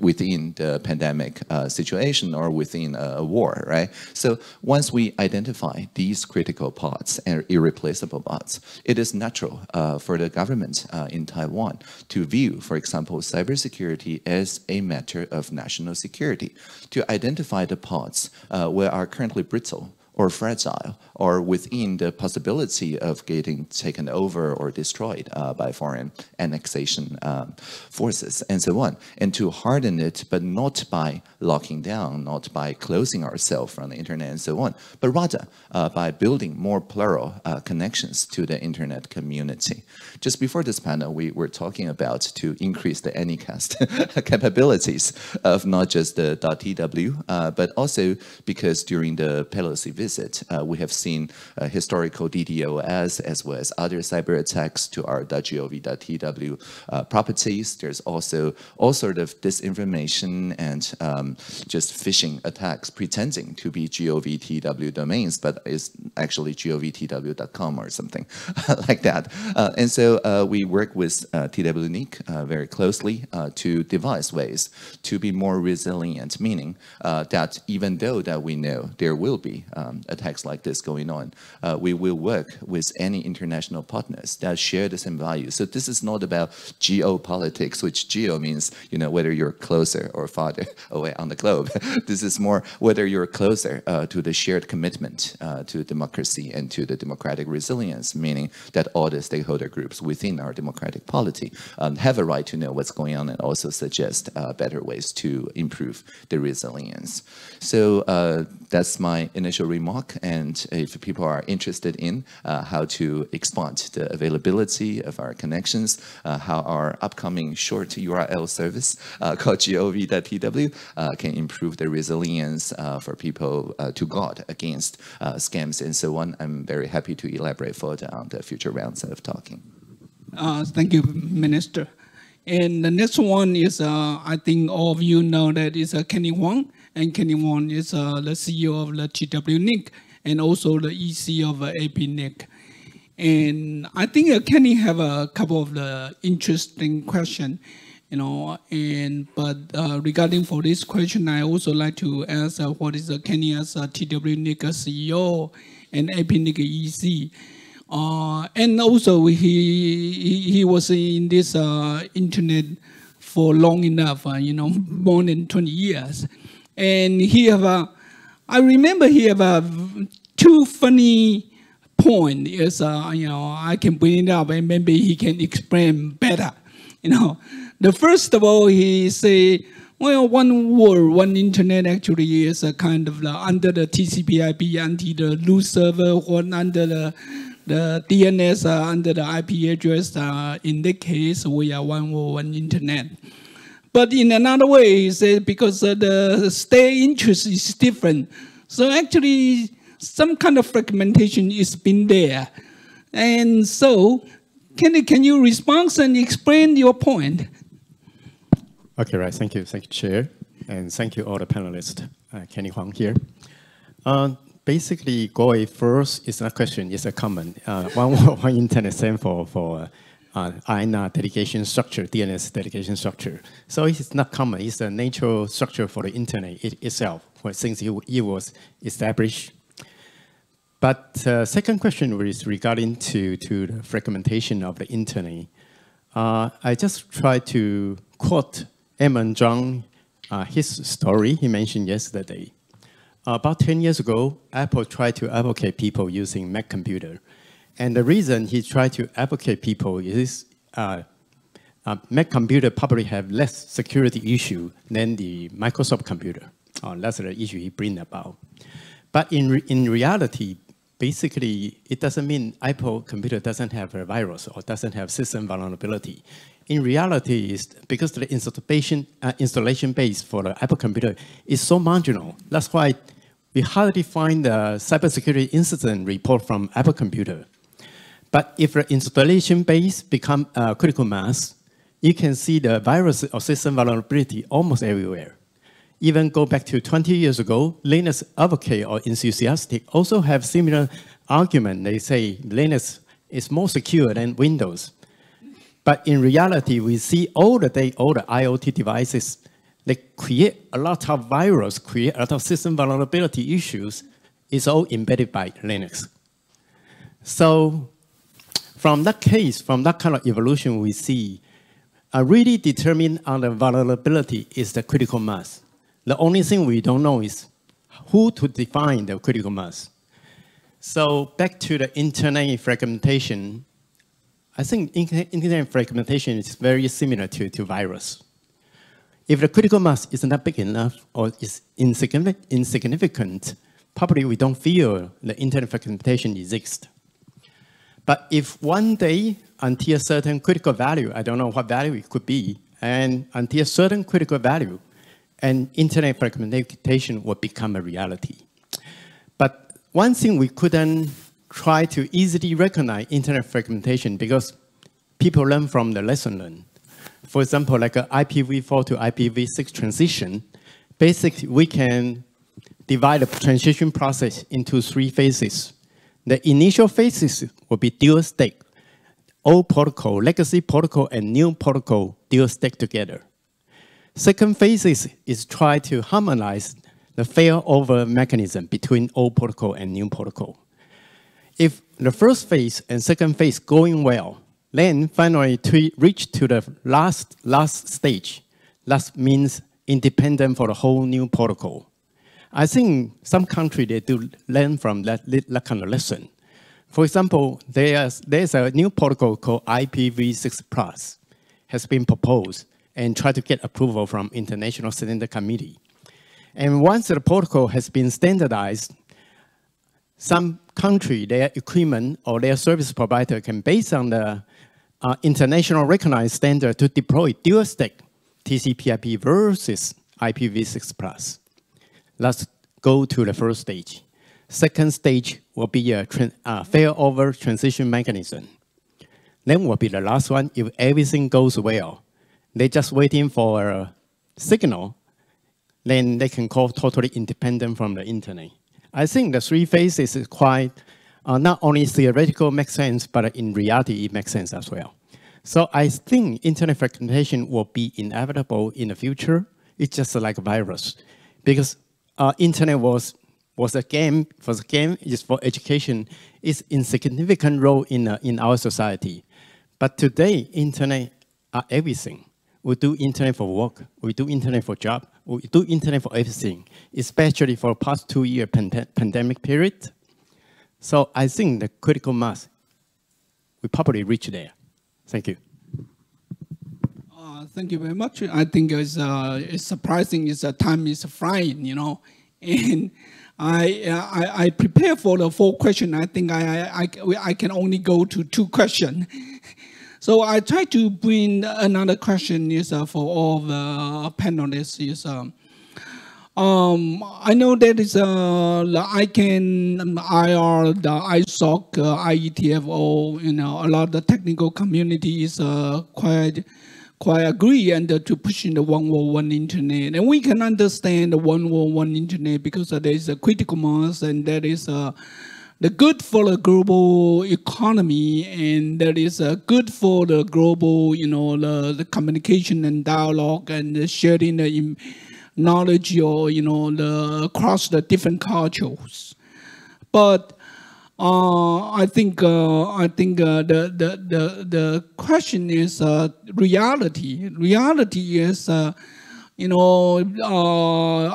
within the pandemic situation or within a war, right? So once we identify these critical parts and irreplaceable parts, it is natural for the government in Taiwan to view, for example, cybersecurity as a matter of national security, to identify the parts where are currently brittle or fragile, or within the possibility of getting taken over or destroyed by foreign annexation forces, and so on. And to harden it, but not by locking down, not by closing ourselves from the internet and so on, but rather by building more plural connections to the internet community. Just before this panel, we were talking about to increase the Anycast capabilities of not just the .tw, but also because during the Pelosi visit, we have seen historical DDoS as well as other cyber attacks to our .gov.tw properties. There's also all sort of disinformation and just phishing attacks pretending to be .gov.tw domains, but is actually govtw.com or something like that. And so we work with TWNIC very closely to devise ways to be more resilient, meaning that even though that we know there will be attacks like this going on, we will work with any international partners that share the same values. So this is not about geopolitics, which geo means, you know, whether you're closer or farther away on the globe. This is more whether you're closer to the shared commitment to democracy and to the democratic resilience, meaning that all the stakeholder groups within our democratic polity have a right to know what's going on and also suggest better ways to improve the resilience. So that's my initial remark, and if people are interested in how to expand the availability of our connections, how our upcoming short URL service called gov.tw can improve the resilience for people to guard against scams and so on, I'm very happy to elaborate further on the future rounds of talking. Thank you, Minister. And the next one is, I think all of you know that is Kenny Wang, and Kenny Wang is the CEO of the TWNIC and also the EC of APNIC. And I think Kenny have a couple of the interesting question, but regarding for this question, I also like to ask what is Kenny as TWNIC CEO and APNIC EC. And also he was in this internet for long enough, more than 20 years. And he have I remember he have two funny points. Yes, I can bring it up and maybe he can explain better. The first of all, he say, well, one world, one internet actually is a kind of under the TCP/IP, under the root server, or under the DNS, under the IP address. In that case, we are one world, one internet. But in another way, he said, because the state interest is different. So actually, some kind of fragmentation is been there. And so, can you respond and explain your point? Okay, right. Thank you, Chair. And thank you all the panelists. Kenny Huang here. Basically, GOE first is not a question, it's a comment. One internet stands for INA dedication structure, DNS dedication structure. So it's not common, it's a natural structure for the internet itself, since it was established. But second question is regarding to the fragmentation of the internet. I just try to quote Eamon John, his story he mentioned yesterday. About 10 years ago, Apple tried to advocate people using Mac computer. And the reason he tried to advocate people is Mac computer probably have less security issue than the Microsoft computer. That's the issue he bring about. But in reality, basically, it doesn't mean Apple computer doesn't have a virus or doesn't have system vulnerability. In reality, it's because the installation base for the Apple computer is so marginal. That's why we hardly find the cybersecurity incident report from Apple computer. But if the installation base become critical mass, you can see the virus or system vulnerability almost everywhere. Even go back to 20 years ago, Linux advocate or enthusiastic also have similar argument. They say Linux is more secure than Windows. But in reality, we see all the IoT devices, they create a lot of virus, create a lot of system vulnerability issues. It's all embedded by Linux. So from that case, from that kind of evolution we see, really determined on the vulnerability is the critical mass. The only thing we don't know is who to define the critical mass. So back to the internet fragmentation, I think internet fragmentation is very similar to virus. If the critical mass is not big enough or is insignificant, probably we don't feel the internet fragmentation exists. But if one day, until a certain critical value, I don't know what value it could be, and until a certain critical value, and internet fragmentation will become a reality. But one thing we couldn't try to easily recognize internet fragmentation because people learn from the lesson learned. For example, like an IPv4 to IPv6 transition, basically we can divide the transition process into 3 phases. The initial phases will be dual stack, old protocol, legacy protocol, and new protocol dual stack together. Second phase is try to harmonize the failover mechanism between old protocol and new protocol. If the first phase and second phase going well, then finally to reach to the last stage, that means independent for the whole new protocol. I think some country they do learn from that kind of lesson. For example, there's a new protocol called IPv6+, has been proposed and try to get approval from International Standard Committee. And once the protocol has been standardized, some country, their equipment or their service provider can, based on the international recognized standard, to deploy dual stack TCP/IP versus IPv6+. Let's go to the first stage. Second stage will be a failover transition mechanism. Then will be the last one if everything goes well. They're just waiting for a signal, then they can call totally independent from the internet. I think the 3 phases is quite not only theoretical makes sense, but in reality it makes sense as well. So I think internet fragmentation will be inevitable in the future. It's just like a virus, because internet was a game. For the game, is for education. It's insignificant role in our society. But today, internet are everything. We do internet for work. We do internet for job. We do internet for everything, especially for the past 2-year pandemic period. So I think the critical mass, we probably reach there. Thank you. Thank you very much. I think it's surprising. Time is flying, you know, and I prepare for the 4 questions. I think I can only go to 2 questions. So I try to bring another question for all the panelists. I know that is the ICANN, IR, the ISOC, IETFO, you know, a lot of the technical community is quite agree and to pushing the one world, one internet. And we can understand the one world, one internet because there is a critical mass, and that is the good for the global economy, and that is good for the global, you know, the communication and dialogue and the sharing the knowledge, or, you know, across the different cultures. But I think the question is reality. Reality is, you know,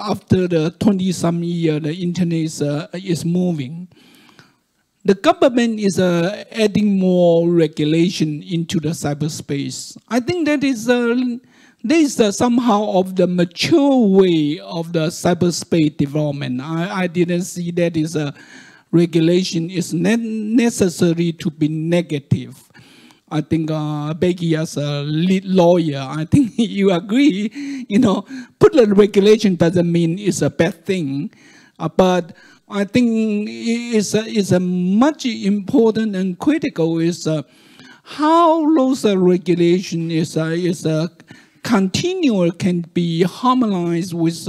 after the 20-some years, the internet is moving. The government is adding more regulation into the cyberspace. I think that is somehow of the mature way of the cyberspace development. I didn't see that is a regulation is not necessary to be negative. I think Becky, as a lead lawyer, I think you agree. You know, put the regulation doesn't mean it's a bad thing, but I think it's a much important and critical is how those regulation is continual can be harmonized with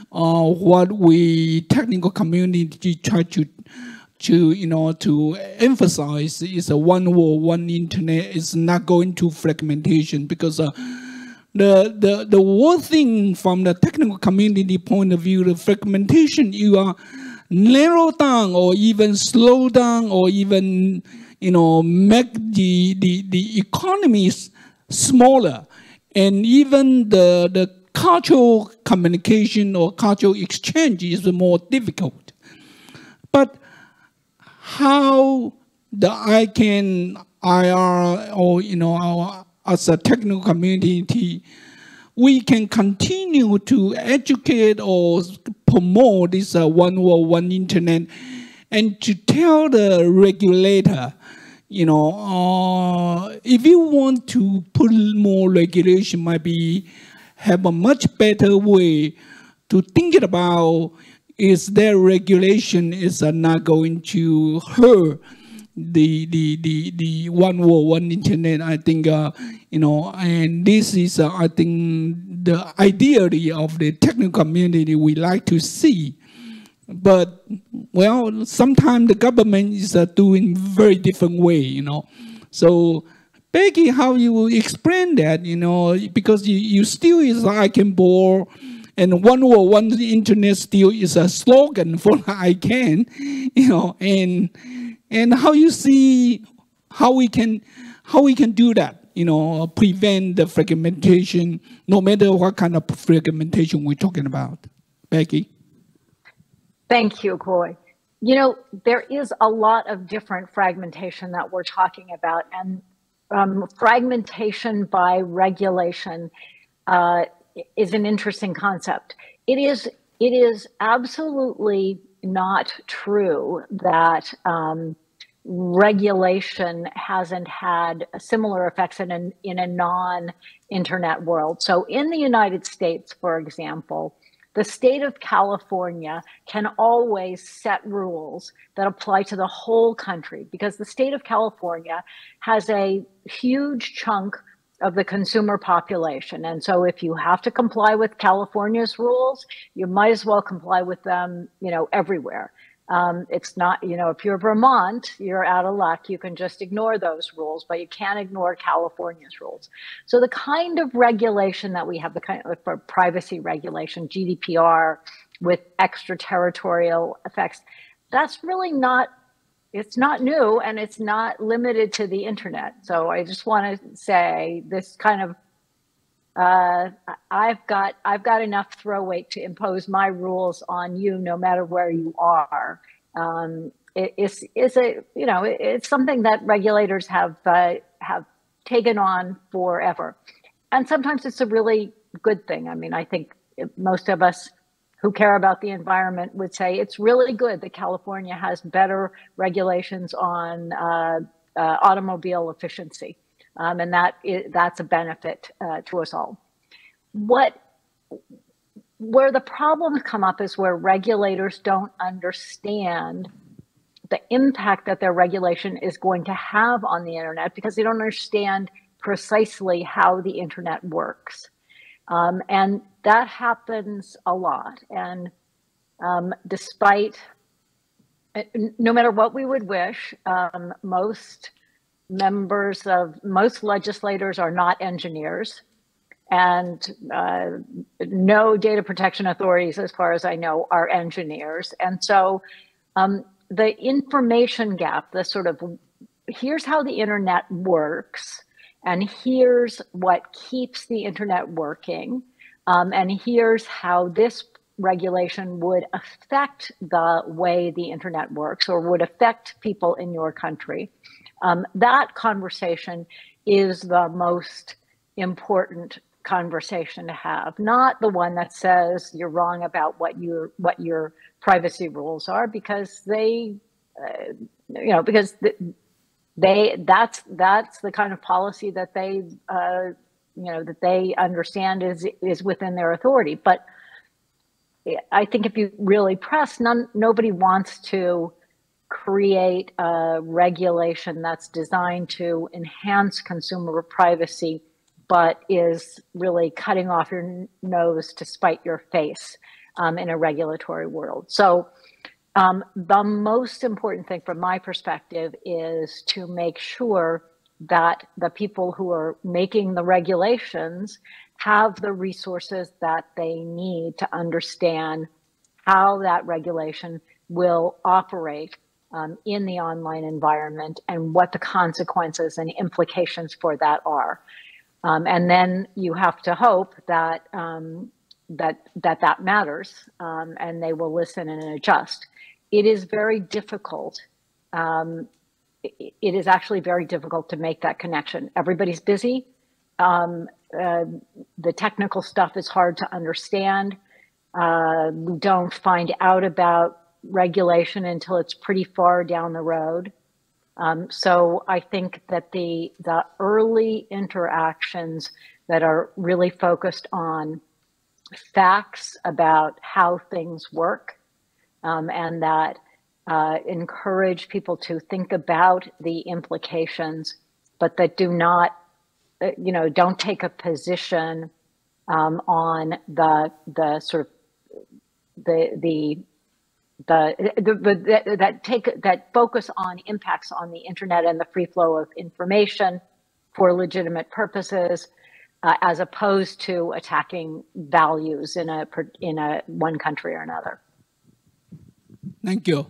what we technical community try to emphasize is a one world, one internet. Is not going to fragmentation, because the one thing from the technical community point of view, the fragmentation, you are narrow down or even slow down or even, you know, make the economies smaller, and even the cultural communication or cultural exchange is more difficult. But how the ICANN, IR, or, you know, as a technical community, we can continue to educate or promote this one world, one internet, and to tell the regulator, you know, if you want to put more regulation, might be have a much better way to think about is their regulation is not going to hurt the one world, one internet. I think, you know, and this is, I think, the ideally of the technical community we like to see. But, well, sometimes the government is doing very different way, you know. So, Becky, how you will explain that, you know, because you still is ICANN board, and one world, one internet still is a slogan for ICANN, you know, and how you see how we can do that, you know, prevent the fragmentation, no matter what kind of fragmentation we're talking about. Becky? Thank you, Coy. You know, there is a lot of different fragmentation that we're talking about, and fragmentation by regulation is an interesting concept. It is absolutely not true that regulation hasn't had similar effects in a non-internet world. So in the United States, for example, the state of California can always set rules that apply to the whole country, because the state of California has a huge chunk of the consumer population. And so if you have to comply with California's rules, you might as well comply with them, you know, everywhere. It's not, if you're Vermont, you're out of luck. You can just ignore those rules, but you can't ignore California's rules. So the kind of regulation that we have, the kind of for privacy regulation, GDPR, with extraterritorial effects, that's really not, it's not new, and it's not limited to the internet. So I just want to say this kind of, I've got enough throw weight to impose my rules on you, no matter where you are. It's something that regulators have taken on forever, and sometimes it's a really good thing. I mean, I think most of us who care about the environment would say it's really good that California has better regulations on automobile efficiency. And that's a benefit to us all. Where the problems come up is where regulators don't understand the impact that their regulation is going to have on the internet, because they don't understand precisely how the internet works. And that happens a lot. And despite, no matter what we would wish, most legislators are not engineers, and no data protection authorities, as far as I know, are engineers. And so the information gap, the sort of, here's how the internet works, and here's what keeps the internet working, and here's how this regulation would affect the way the internet works, or would affect people in your country. That conversation is the most important conversation to have, not the one that says you're wrong about what your privacy rules are, because that's the kind of policy that they understand is within their authority. But I think if you really press, nobody wants to create a regulation that's designed to enhance consumer privacy, but is really cutting off your nose to spite your face in a regulatory world. So the most important thing from my perspective is to make sure that the people who are making the regulations have the resources that they need to understand how that regulation will operate in the online environment, and what the consequences and implications for that are. And then you have to hope that that matters, and they will listen and adjust. It is very difficult. It is actually very difficult to make that connection. Everybody's busy. The technical stuff is hard to understand. We don't find out about regulation until it's pretty far down the road. So I think that the early interactions that are really focused on facts about how things work, and that encourage people to think about the implications, but that do not, don't take a position on the sort of that focus on impacts on the internet and the free flow of information for legitimate purposes, as opposed to attacking values in a one country or another. Thank you.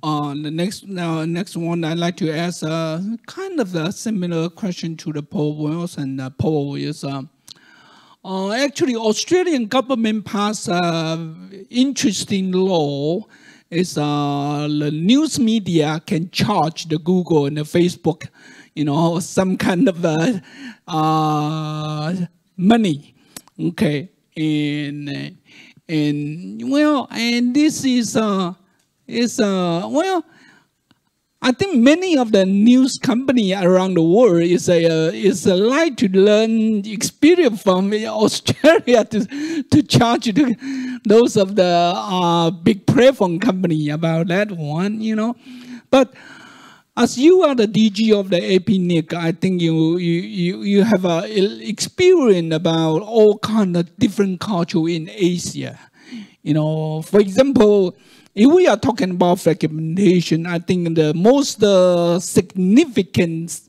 The next one, I'd like to ask kind of a similar question to the Paul Wilson poll is. Actually, Australian government passed interesting law. Is the news media can charge the Google and the Facebook, some kind of money, okay, and this is I think many of the news company around the world is like to learn experience from Australia to charge those of the big platform company about that one, But as you are the DG of the APNIC, I think you have experience about all kind of different culture in Asia. For example, if we are talking about fragmentation, I think the most significant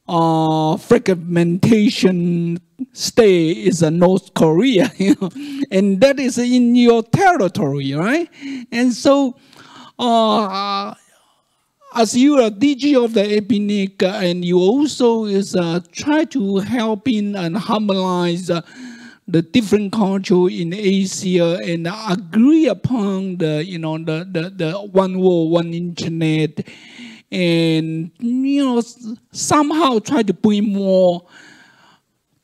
fragmentation state is North Korea, and that is in your territory, right? And so, as you are DG of the APNIC, and you also is try to help in and harmonize the different culture in Asia and agree upon the the one world, one internet, and somehow try to bring more,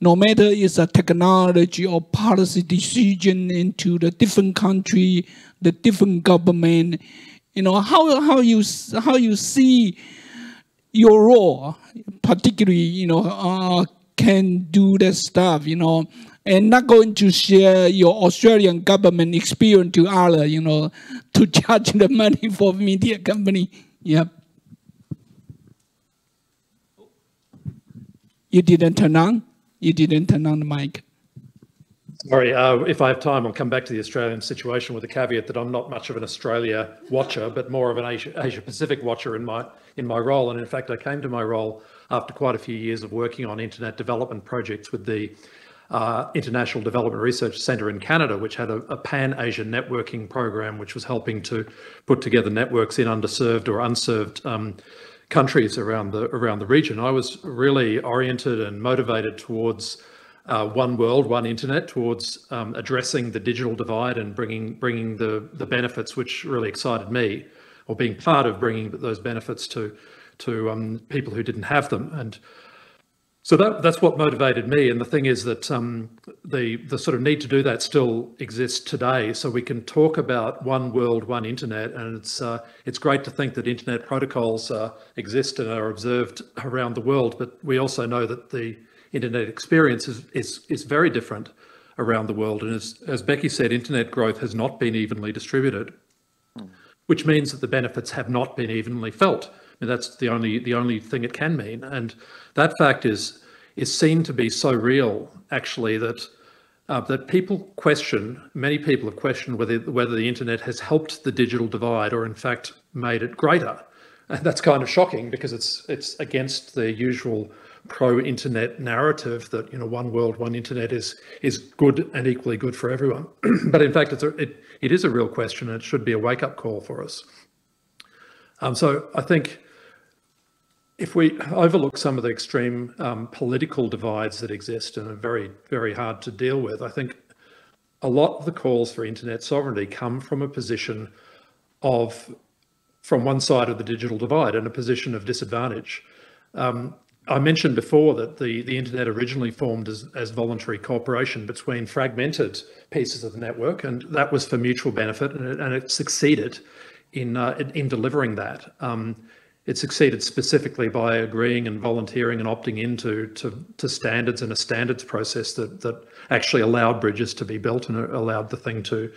no matter it's a technology or policy decision, into the different country, the different government. How you see your role, particularly can do that stuff, and not going to share your Australian government experience to other, to charge the money for media company. Yep. You didn't turn on? You didn't turn on the mic. Sorry, if I have time, I'll come back to the Australian situation with the caveat that I'm not much of an Australia watcher, but more of an Asia Pacific watcher in my role. And in fact, I came to my role after quite a few years of working on internet development projects with the International Development Research Centre in Canada, which had a pan-Asian networking program, which was helping to put together networks in underserved or unserved countries around the region. I was really oriented and motivated towards one world, one internet, towards addressing the digital divide and bringing the benefits which really excited me, or being part of bringing those benefits to people who didn't have them. And so that's what motivated me. And the thing is that the sort of need to do that still exists today. So we can talk about one world, one internet, and it's great to think that internet protocols exist and are observed around the world. But we also know that the internet experience is very different around the world. And as Becky said, internet growth has not been evenly distributed, which means that the benefits have not been evenly felt. And that's the only thing it can mean. And that fact is seen to be so real, actually, that many people have questioned whether the internet has helped the digital divide or in fact made it greater. And that's kind of shocking, because it's against the usual pro-internet narrative that one world, one internet is good and equally good for everyone. But in fact, it is a real question, and it should be a wake-up call for us. So I think if we overlook some of the extreme political divides that exist and are very, very hard to deal with, I think a lot of the calls for internet sovereignty come from a position from one side of the digital divide, and a position of disadvantage. I mentioned before that the internet originally formed as voluntary cooperation between fragmented pieces of the network, and that was for mutual benefit, and it succeeded in delivering that. It succeeded specifically by agreeing and volunteering and opting into standards, and a standards process that actually allowed bridges to be built and allowed the thing to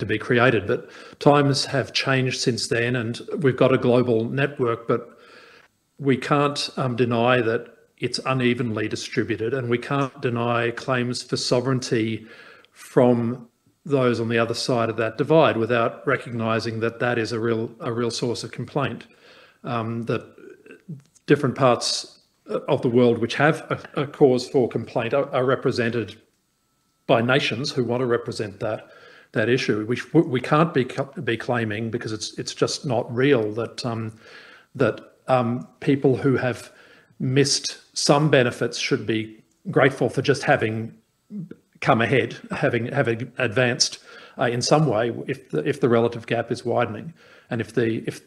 be created. But times have changed since then, and we've got a global network, but we can't deny that it's unevenly distributed, and we can't deny claims for sovereignty from those on the other side of that divide without recognising that that is a real source of complaint. That different parts of the world which have a cause for complaint are represented by nations who want to represent that issue. We can't be claiming, because it's just not real, that people who have missed some benefits should be grateful for just having come ahead, having advanced in some way, if the relative gap is widening. And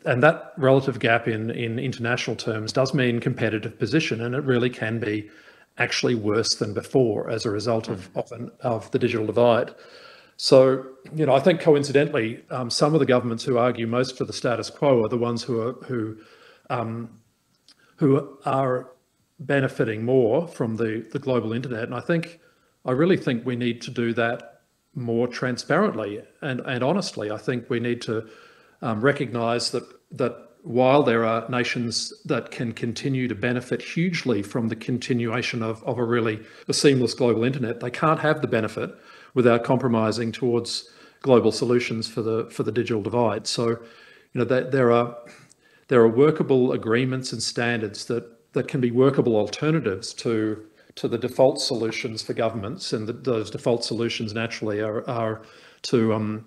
and that relative gap in international terms does mean competitive position, and it really can be actually worse than before as a result of the digital divide. So, I think coincidentally, some of the governments who argue most for the status quo are the ones who are benefiting more from the global internet. And I really think we need to do that more transparently and honestly. I think we need to recognise that while there are nations that can continue to benefit hugely from the continuation of a seamless global internet, they can't have the benefit without compromising towards global solutions for the digital divide. So, there are workable agreements and standards that can be workable alternatives to the default solutions for governments, and those default solutions naturally are to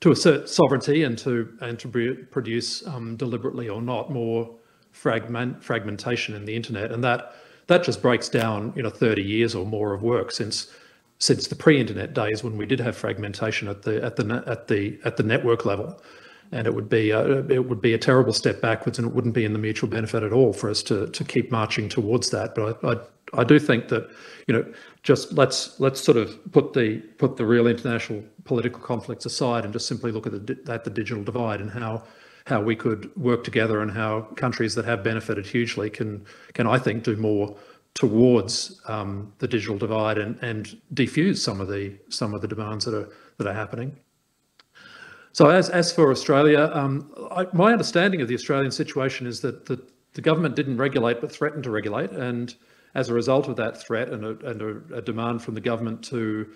assert sovereignty and to produce deliberately or not more fragmentation in the internet, and that just breaks down 30 years or more of work since the pre-internet days when we did have fragmentation at the network level, and it would be a terrible step backwards, and it wouldn't be in the mutual benefit at all for us to keep marching towards that. But I do think that just let's sort of put the real international political conflicts aside and just simply look at the digital divide and how we could work together, and how countries that have benefited hugely can I think do more towards the digital divide and defuse some of the demands that are happening. So as for Australia, my understanding of the Australian situation is that the government didn't regulate but threatened to regulate, and as a result of that threat and a demand from the government to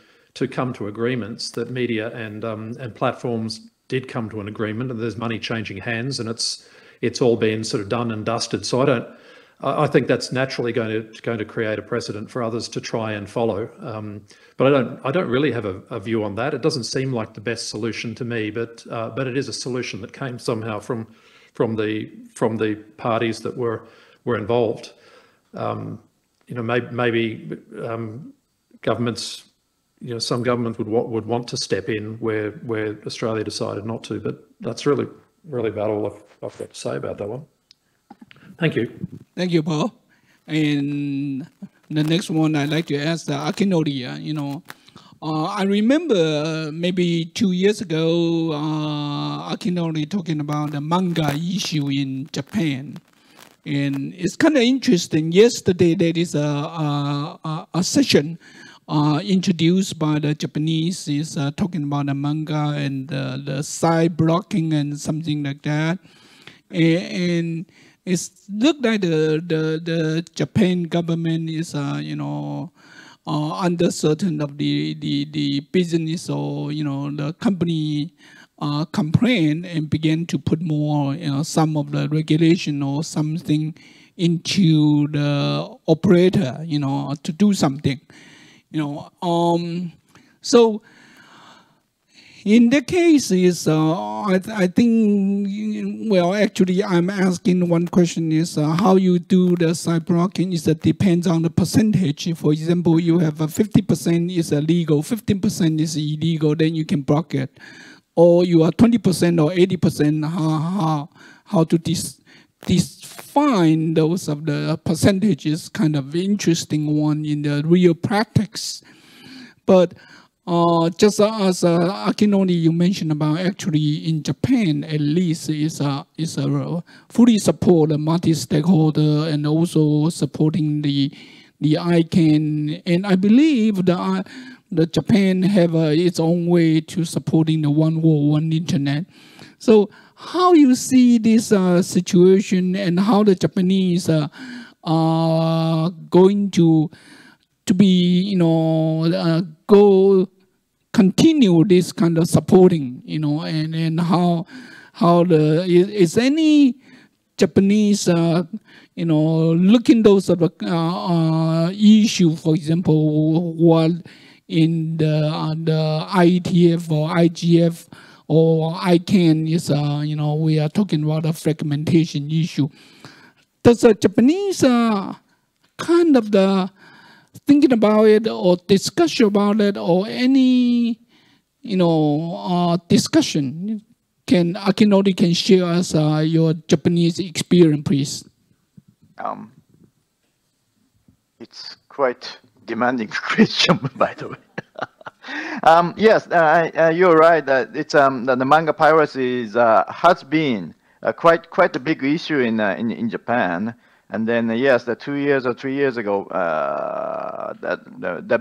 come to agreements, that media and platforms did come to an agreement, and there's money changing hands, and it's all been sort of done and dusted. So I think that's naturally going to create a precedent for others to try and follow. But I don't really have a view on that. It doesn't seem like the best solution to me, but it is a solution that came somehow from the parties that were involved. Maybe governments, some governments would want to step in where Australia decided not to, but that's really about all I've got to say about that one. Thank you. Thank you, Paul. And the next one I'd like to ask Akinori. I remember maybe 2 years ago, Akinori talking about the manga issue in Japan. And it's kind of interesting. Yesterday, there is a session introduced by the Japanese, is talking about the manga and the side blocking and something like that. And it looked like the Japan government is, uncertain of the business, or the company complained and began to put more, some of the regulation or something into the operator, to do something, So in the case is, I think, well, actually, I'm asking one question is how you do the side blocking is that depends on the percentage. For example, you have 50% is illegal, 15% is illegal, then you can block it. Or you are 20% or 80%, how to define those of the percentages, kind of interesting one in the real practice. But just as Akinori, you mentioned about, actually in Japan at least is a fully support the multi-stakeholder and also supporting the ICANN, and I believe the Japan have its own way to supporting the one world, one internet. So how you see this situation, and how the Japanese are going to be, continue this kind of supporting, and how is any Japanese, looking those sort of issue, for example, what in the IETF or IGF or ICANN is, we are talking about a fragmentation issue. Does the Japanese kind of the thinking about it or discussion about it, or any, discussion? Can Akinori can share us your Japanese experience, please? It's quite demanding question, by the way. Yes, you're right. It's the manga piracy has been quite a big issue in Japan. And then yes, 2 years or 3 years ago, the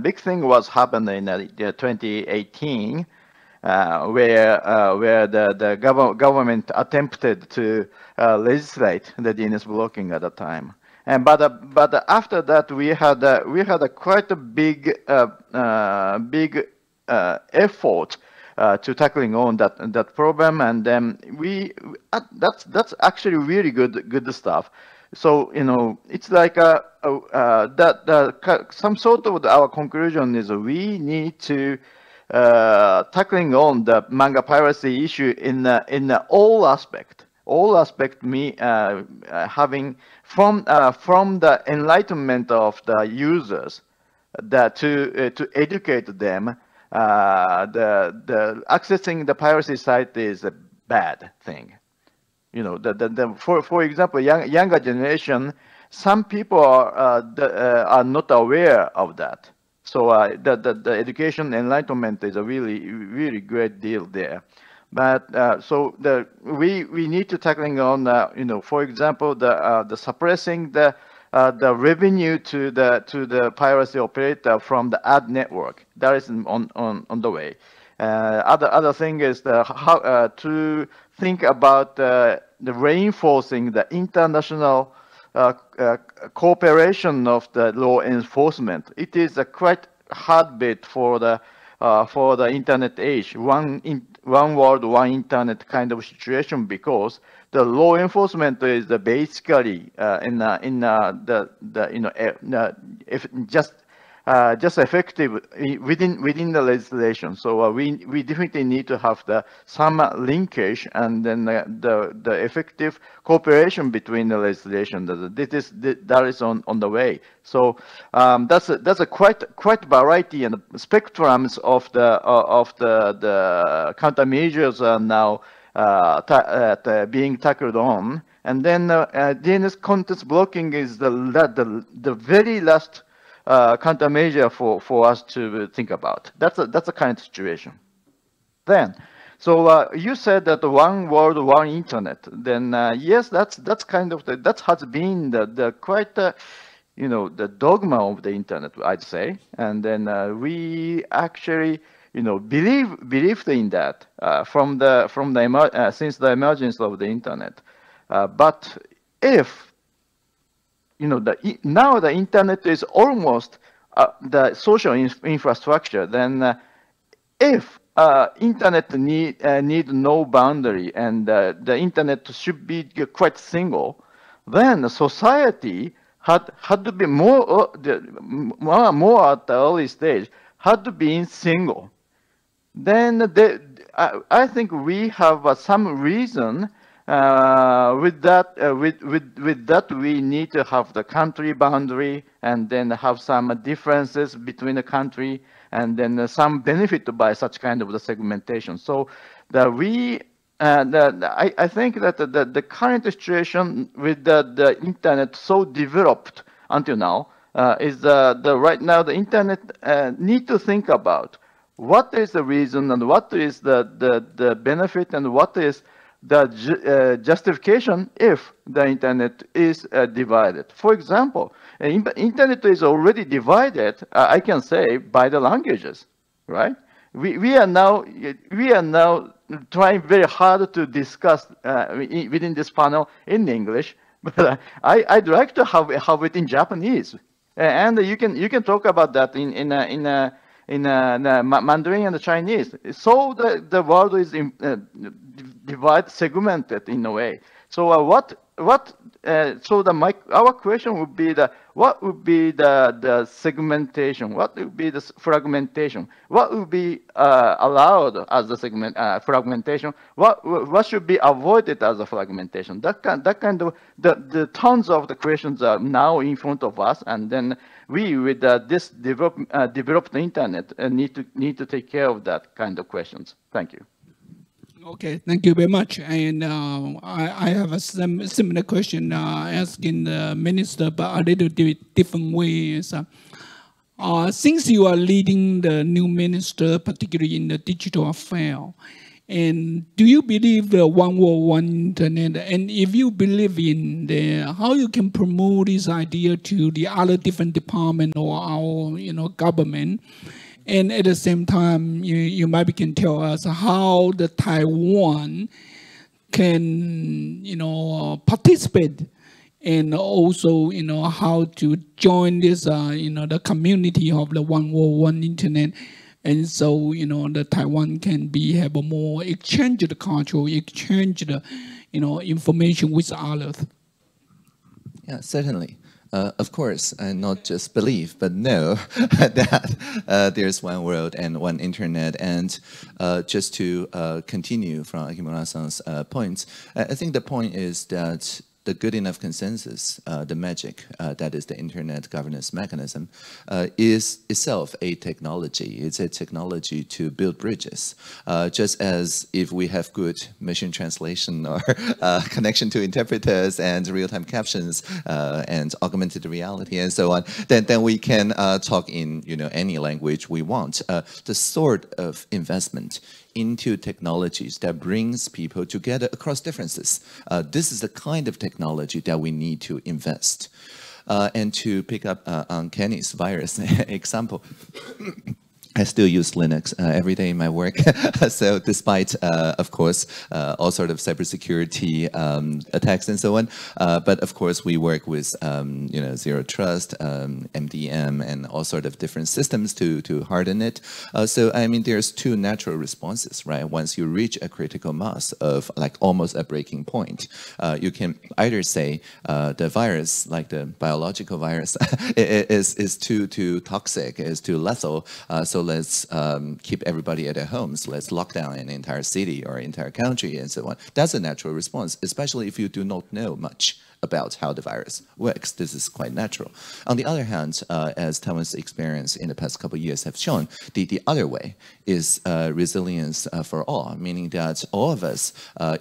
big thing was happened in 2018, where the government attempted to legislate the DNS blocking at the time. And but after that, we had a quite a big effort to tackling on that problem, and then that's actually really good stuff. So it's like some sort of our conclusion is we need to tackling on the manga piracy issue in all aspect. All aspect having from the enlightenment of the users, to educate them. The accessing the piracy site is a bad thing. For example, younger generation, some people are not aware of that. So the education enlightenment is a really great deal there. But so we need to tackling on for example the suppressing the revenue to the piracy operator from the ad network. That is on the way. Other thing is how to think about the reinforcing the international cooperation of the law enforcement. It is a quite hard bit for the internet age. One world, one internet kind of situation, because the law enforcement is basically just effective within the legislation. So we definitely need to have some linkage and then the effective cooperation between the legislation. That is on the way. So that's a quite variety and spectrums of the countermeasures are now being tackled on. And then DNS content blocking is the very last countermeasure for us to think about. That's a kind of situation. Then, so you said that one world, one internet. Then yes, that's kind of that has been the quite the dogma of the internet, I'd say. And then we actually believed in that since the emergence of the internet. But if now the internet is almost the social infrastructure, then if internet need no boundary and the internet should be quite single, then society had to be more at the early stage, had to be single. Then I think we have some reason. With that, we need to have the country boundary and then have some differences between the country and then some benefit by such kind of the segmentation. So I think that the current situation with the internet so developed until now is right now the internet need to think about what is the reason and what is the benefit and what is the justification if the internet is divided. For example, internet is already divided, I can say, by the languages, right? We are now trying very hard to discuss within this panel in English, but I'd like to have it in Japanese, and you can talk about that in Mandarin and Chinese. So the world is segmented in a way. So our question would be what would be the segmentation? What would be the fragmentation? What would be allowed as a fragmentation? What should be avoided as a fragmentation? That kind of the tons of the questions are now in front of us, and then we with this developed internet need to take care of that kind of questions. Thank you. Okay, thank you very much. And I have a similar question asking the minister, but a little bit different ways. Since you are leading the new minister, particularly in the digital affair, and do you believe the one world, one internet? And if you believe in how you can promote this idea to the other different department or our government? And at the same time, you maybe can tell us how the Taiwan can, participate, and also, how to join this, the community of the one world, one internet. And so, the Taiwan can have a more exchange the culture, exchange the, information with others. Yeah, certainly. Of course, not just believe, but know that there's one world and one internet. And just to continue from Akimura-san's points, I think the point is that the good enough consensus, the magic, that is the internet governance mechanism, is itself a technology. It's a technology to build bridges. Just as if we have good machine translation or connection to interpreters and real-time captions and augmented reality and so on, then we can talk in any language we want. The sort of investment into technologies that brings people together across differences. This is the kind of technology that we need to invest. And to pick up on Kenny's virus example, I still use Linux every day in my work. So despite, of course, all sort of cybersecurity attacks and so on, but of course we work with zero trust, MDM, and all sort of different systems to harden it. So I mean, there's two natural responses, right? Once you reach a critical mass of like almost a breaking point, you can either say the virus, like the biological virus, is too toxic, is too lethal. So let's keep everybody at their homes. Let's lock down an entire city or entire country and so on. That's a natural response, especially if you do not know much about how the virus works. This is quite natural. On the other hand, as Taiwan's experience in the past couple of years have shown, the other way is resilience for all, meaning that all of us,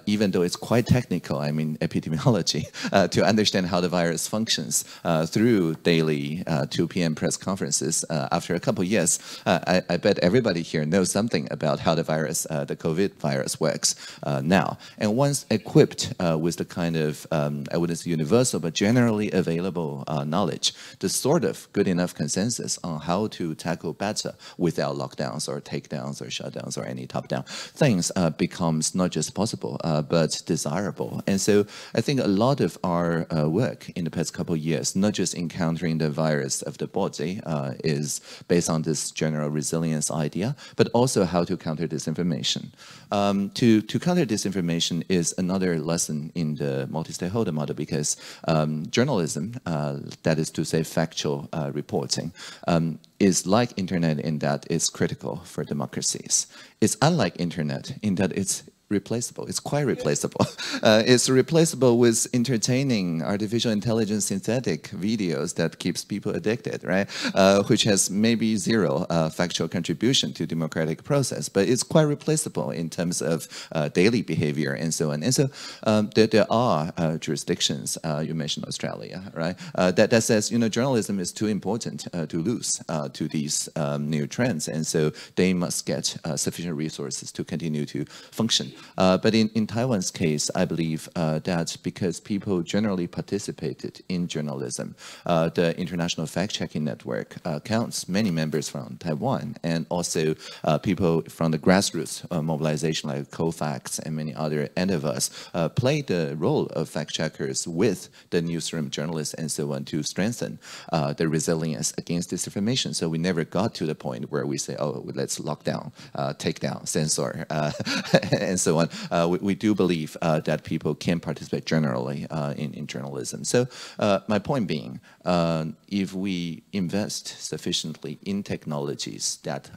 even though it's quite technical, I mean epidemiology, to understand how the virus functions through daily 2 p.m. press conferences, after a couple of years, I bet everybody here knows something about how the virus, the COVID virus works now. And once equipped with the kind of, I wouldn't say universal, but generally available knowledge, the sort of good enough consensus on how to tackle better without lockdowns or takedowns or shutdowns or any top-down things becomes not just possible, but desirable. And so I think a lot of our work in the past couple of years, not just encountering the virus of the body, is based on this general resilience idea, but also how to counter disinformation. To counter disinformation is another lesson in the multi-stakeholder model, because journalism, that is to say factual reporting, is like internet in that it's critical for democracies. It's unlike internet in that it's replaceable. It's quite replaceable. It's replaceable with entertaining artificial intelligence synthetic videos that keeps people addicted, right? Which has maybe zero factual contribution to democratic process, but it's quite replaceable in terms of daily behavior and so on. And so there are jurisdictions, you mentioned Australia, right? That says, journalism is too important to lose to these new trends. And so they must get sufficient resources to continue to function. But in Taiwan's case, I believe that because people generally participated in journalism, the International Fact-Checking Network counts many members from Taiwan, and also people from the grassroots mobilization like COFAX and many other endeavors played the role of fact-checkers with the newsroom journalists and so on to strengthen the resilience against disinformation. So we never got to the point where we say, oh, let's lock down, take down, censor, and so on. We do believe that people can participate generally in journalism. So my point being, if we invest sufficiently in technologies that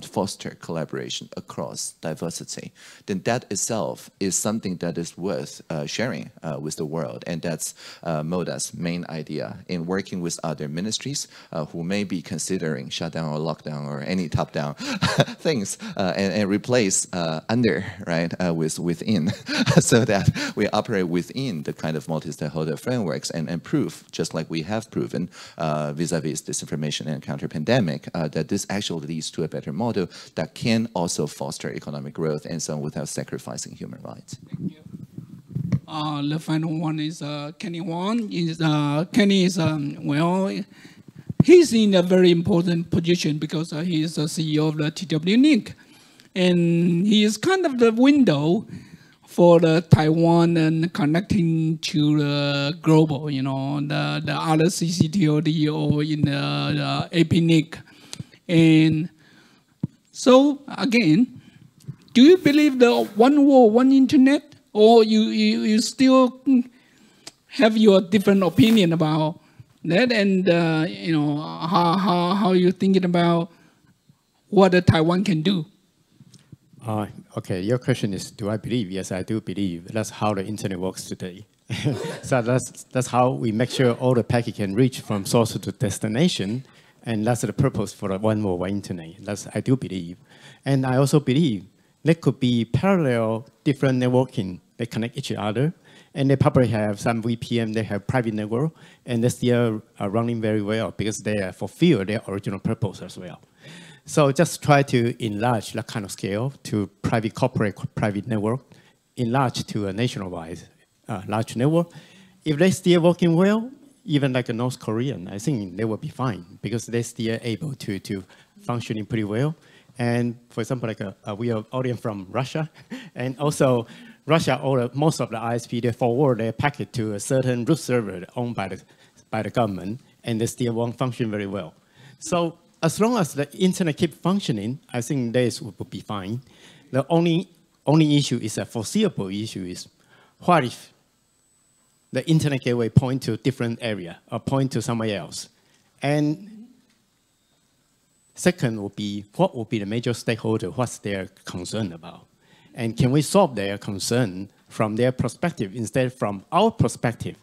foster collaboration across diversity, then that itself is something that is worth sharing with the world. And that's MODA's main idea in working with other ministries who may be considering shutdown or lockdown or any top-down things and replace under, right, with within, so that we operate within the kind of multi-stakeholder frameworks and prove, just like we have proven vis-a-vis disinformation and counter-pandemic, that this actually leads to a better model that can also foster economic growth and so on without sacrificing human rights. Thank you. The final one is Kenny Wang. Kenny is, well, he's in a very important position because he is the CEO of the TWNIC. And he is kind of the window for the Taiwan and connecting to the global, the other CCTOD or in the APNIC. And So again, do you believe the one world, one internet, or you still have your different opinion about that? And you know, how you thinking about what Taiwan can do? Okay, your question is, do I believe? Yes, I do believe. That's how the internet works today. So that's how we make sure all the packet can reach from source to destination, and that's the purpose for the one world, one internet. I do believe. And I also believe there could be parallel different networking that connect each other, and they probably have some VPN, they have private network, and they still are running very well because they fulfill their original purpose as well. So just try to enlarge that kind of scale to private corporate, private network, enlarge to a nationwide large network. If they're still working well, even like a North Korean, I think they will be fine because they're still able to functioning pretty well. And for example, like we are audience from Russia, and also Russia, most of the ISP, they forward their packet to a certain root server owned by the government, and they still won't function very well. So as long as the internet keeps functioning, I think this will be fine. The only issue is a foreseeable issue is, what if the internet gateway point to a different area or point to somewhere else? And second would be, what will be the major stakeholder, what's their concern about? And can we solve their concern from their perspective instead from our perspective?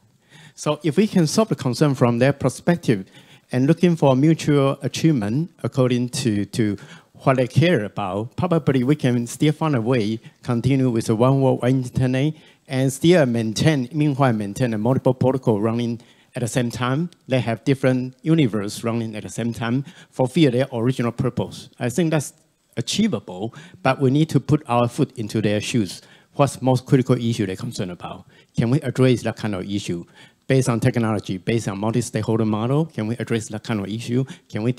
So if we can solve the concern from their perspective and looking for mutual achievement according to what they care about, probably we can still find a way, continue with the one world, one internet, and still meanwhile maintain a multiple protocol running at the same time. They have different universe running at the same time, fulfill their original purpose. I think that's achievable, but we need to put our foot into their shoes. What's the most critical issue they're concerned about? Can we address that kind of issue? Based on technology, based on multi-stakeholder model, can we address that kind of issue? Can we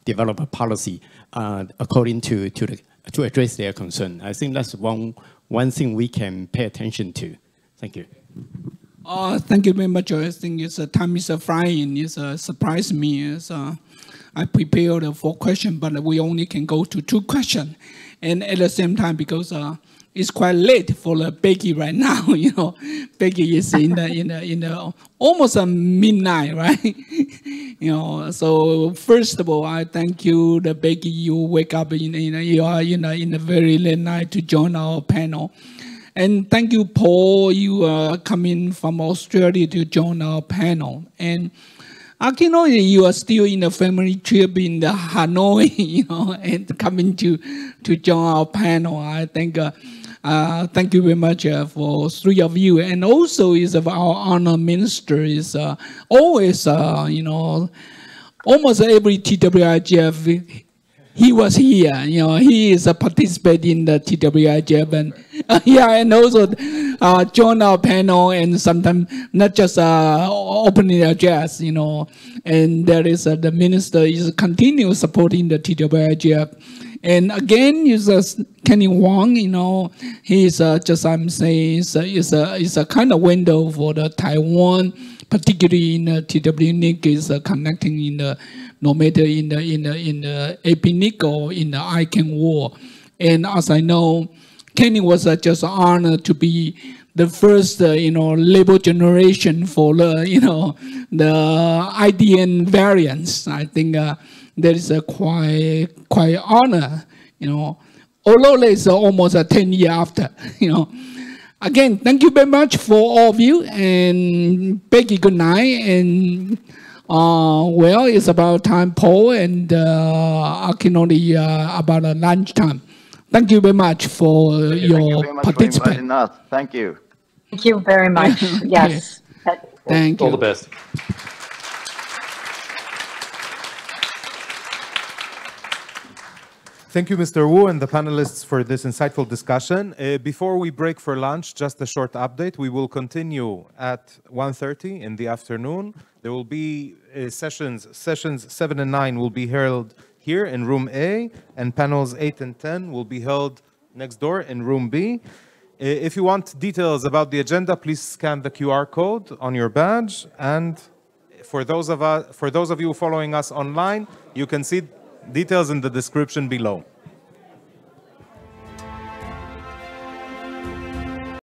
develop a policy according to address their concern? I think that's one thing we can pay attention to. Thank you. Thank you very much. I think time is flying. It surprised me. I prepared 4 questions, but we only can go to 2 questions. And at the same time, because it's quite late for Becky right now. You know, Becky is in the almost midnight, right? You know, so first of all, I thank you, Becky. You wake up in the very late night to join our panel, and thank you, Paul. You are coming from Australia to join our panel, and I can know you are still in a family trip in the Hanoi, you know, and coming to join our panel. I think. Thank you very much for 3 of you, and also is of our honor minister is always you know, almost every TWIGF he was here. You know, he is a participant in the TWIGF, and yeah, and also join our panel, and sometimes not just opening address, you know, and there is the minister is continue supporting the TWIGF. And again, is Kenny Wang. You know, he's just I'm saying is a kind of window for the Taiwan, particularly in the TWNIC is connecting in the no matter in the APNIC or in the ICANN war. And as I know, Kenny was just honored to be the first you know, label generation for the you know, the IDN variants. I think. There is a quite honor, you know, although it's almost 10 years after, you know. Again, thank you very much for all of you, and Becky, good night. And well, it's about time, Paul, and I can only about lunchtime. Thank you very much for your participation. Thank you. Thank you very much. Yes. Thank you. All the best. Thank you, Mr. Wu, and the panelists for this insightful discussion. Before we break for lunch, just a short update. We will continue at 1:30 in the afternoon. There will be sessions 7 and 9 will be held here in room A, and panels 8 and 10 will be held next door in room B. If you want details about the agenda, please scan the QR code on your badge. And for those of you following us online, you can see details in the description below.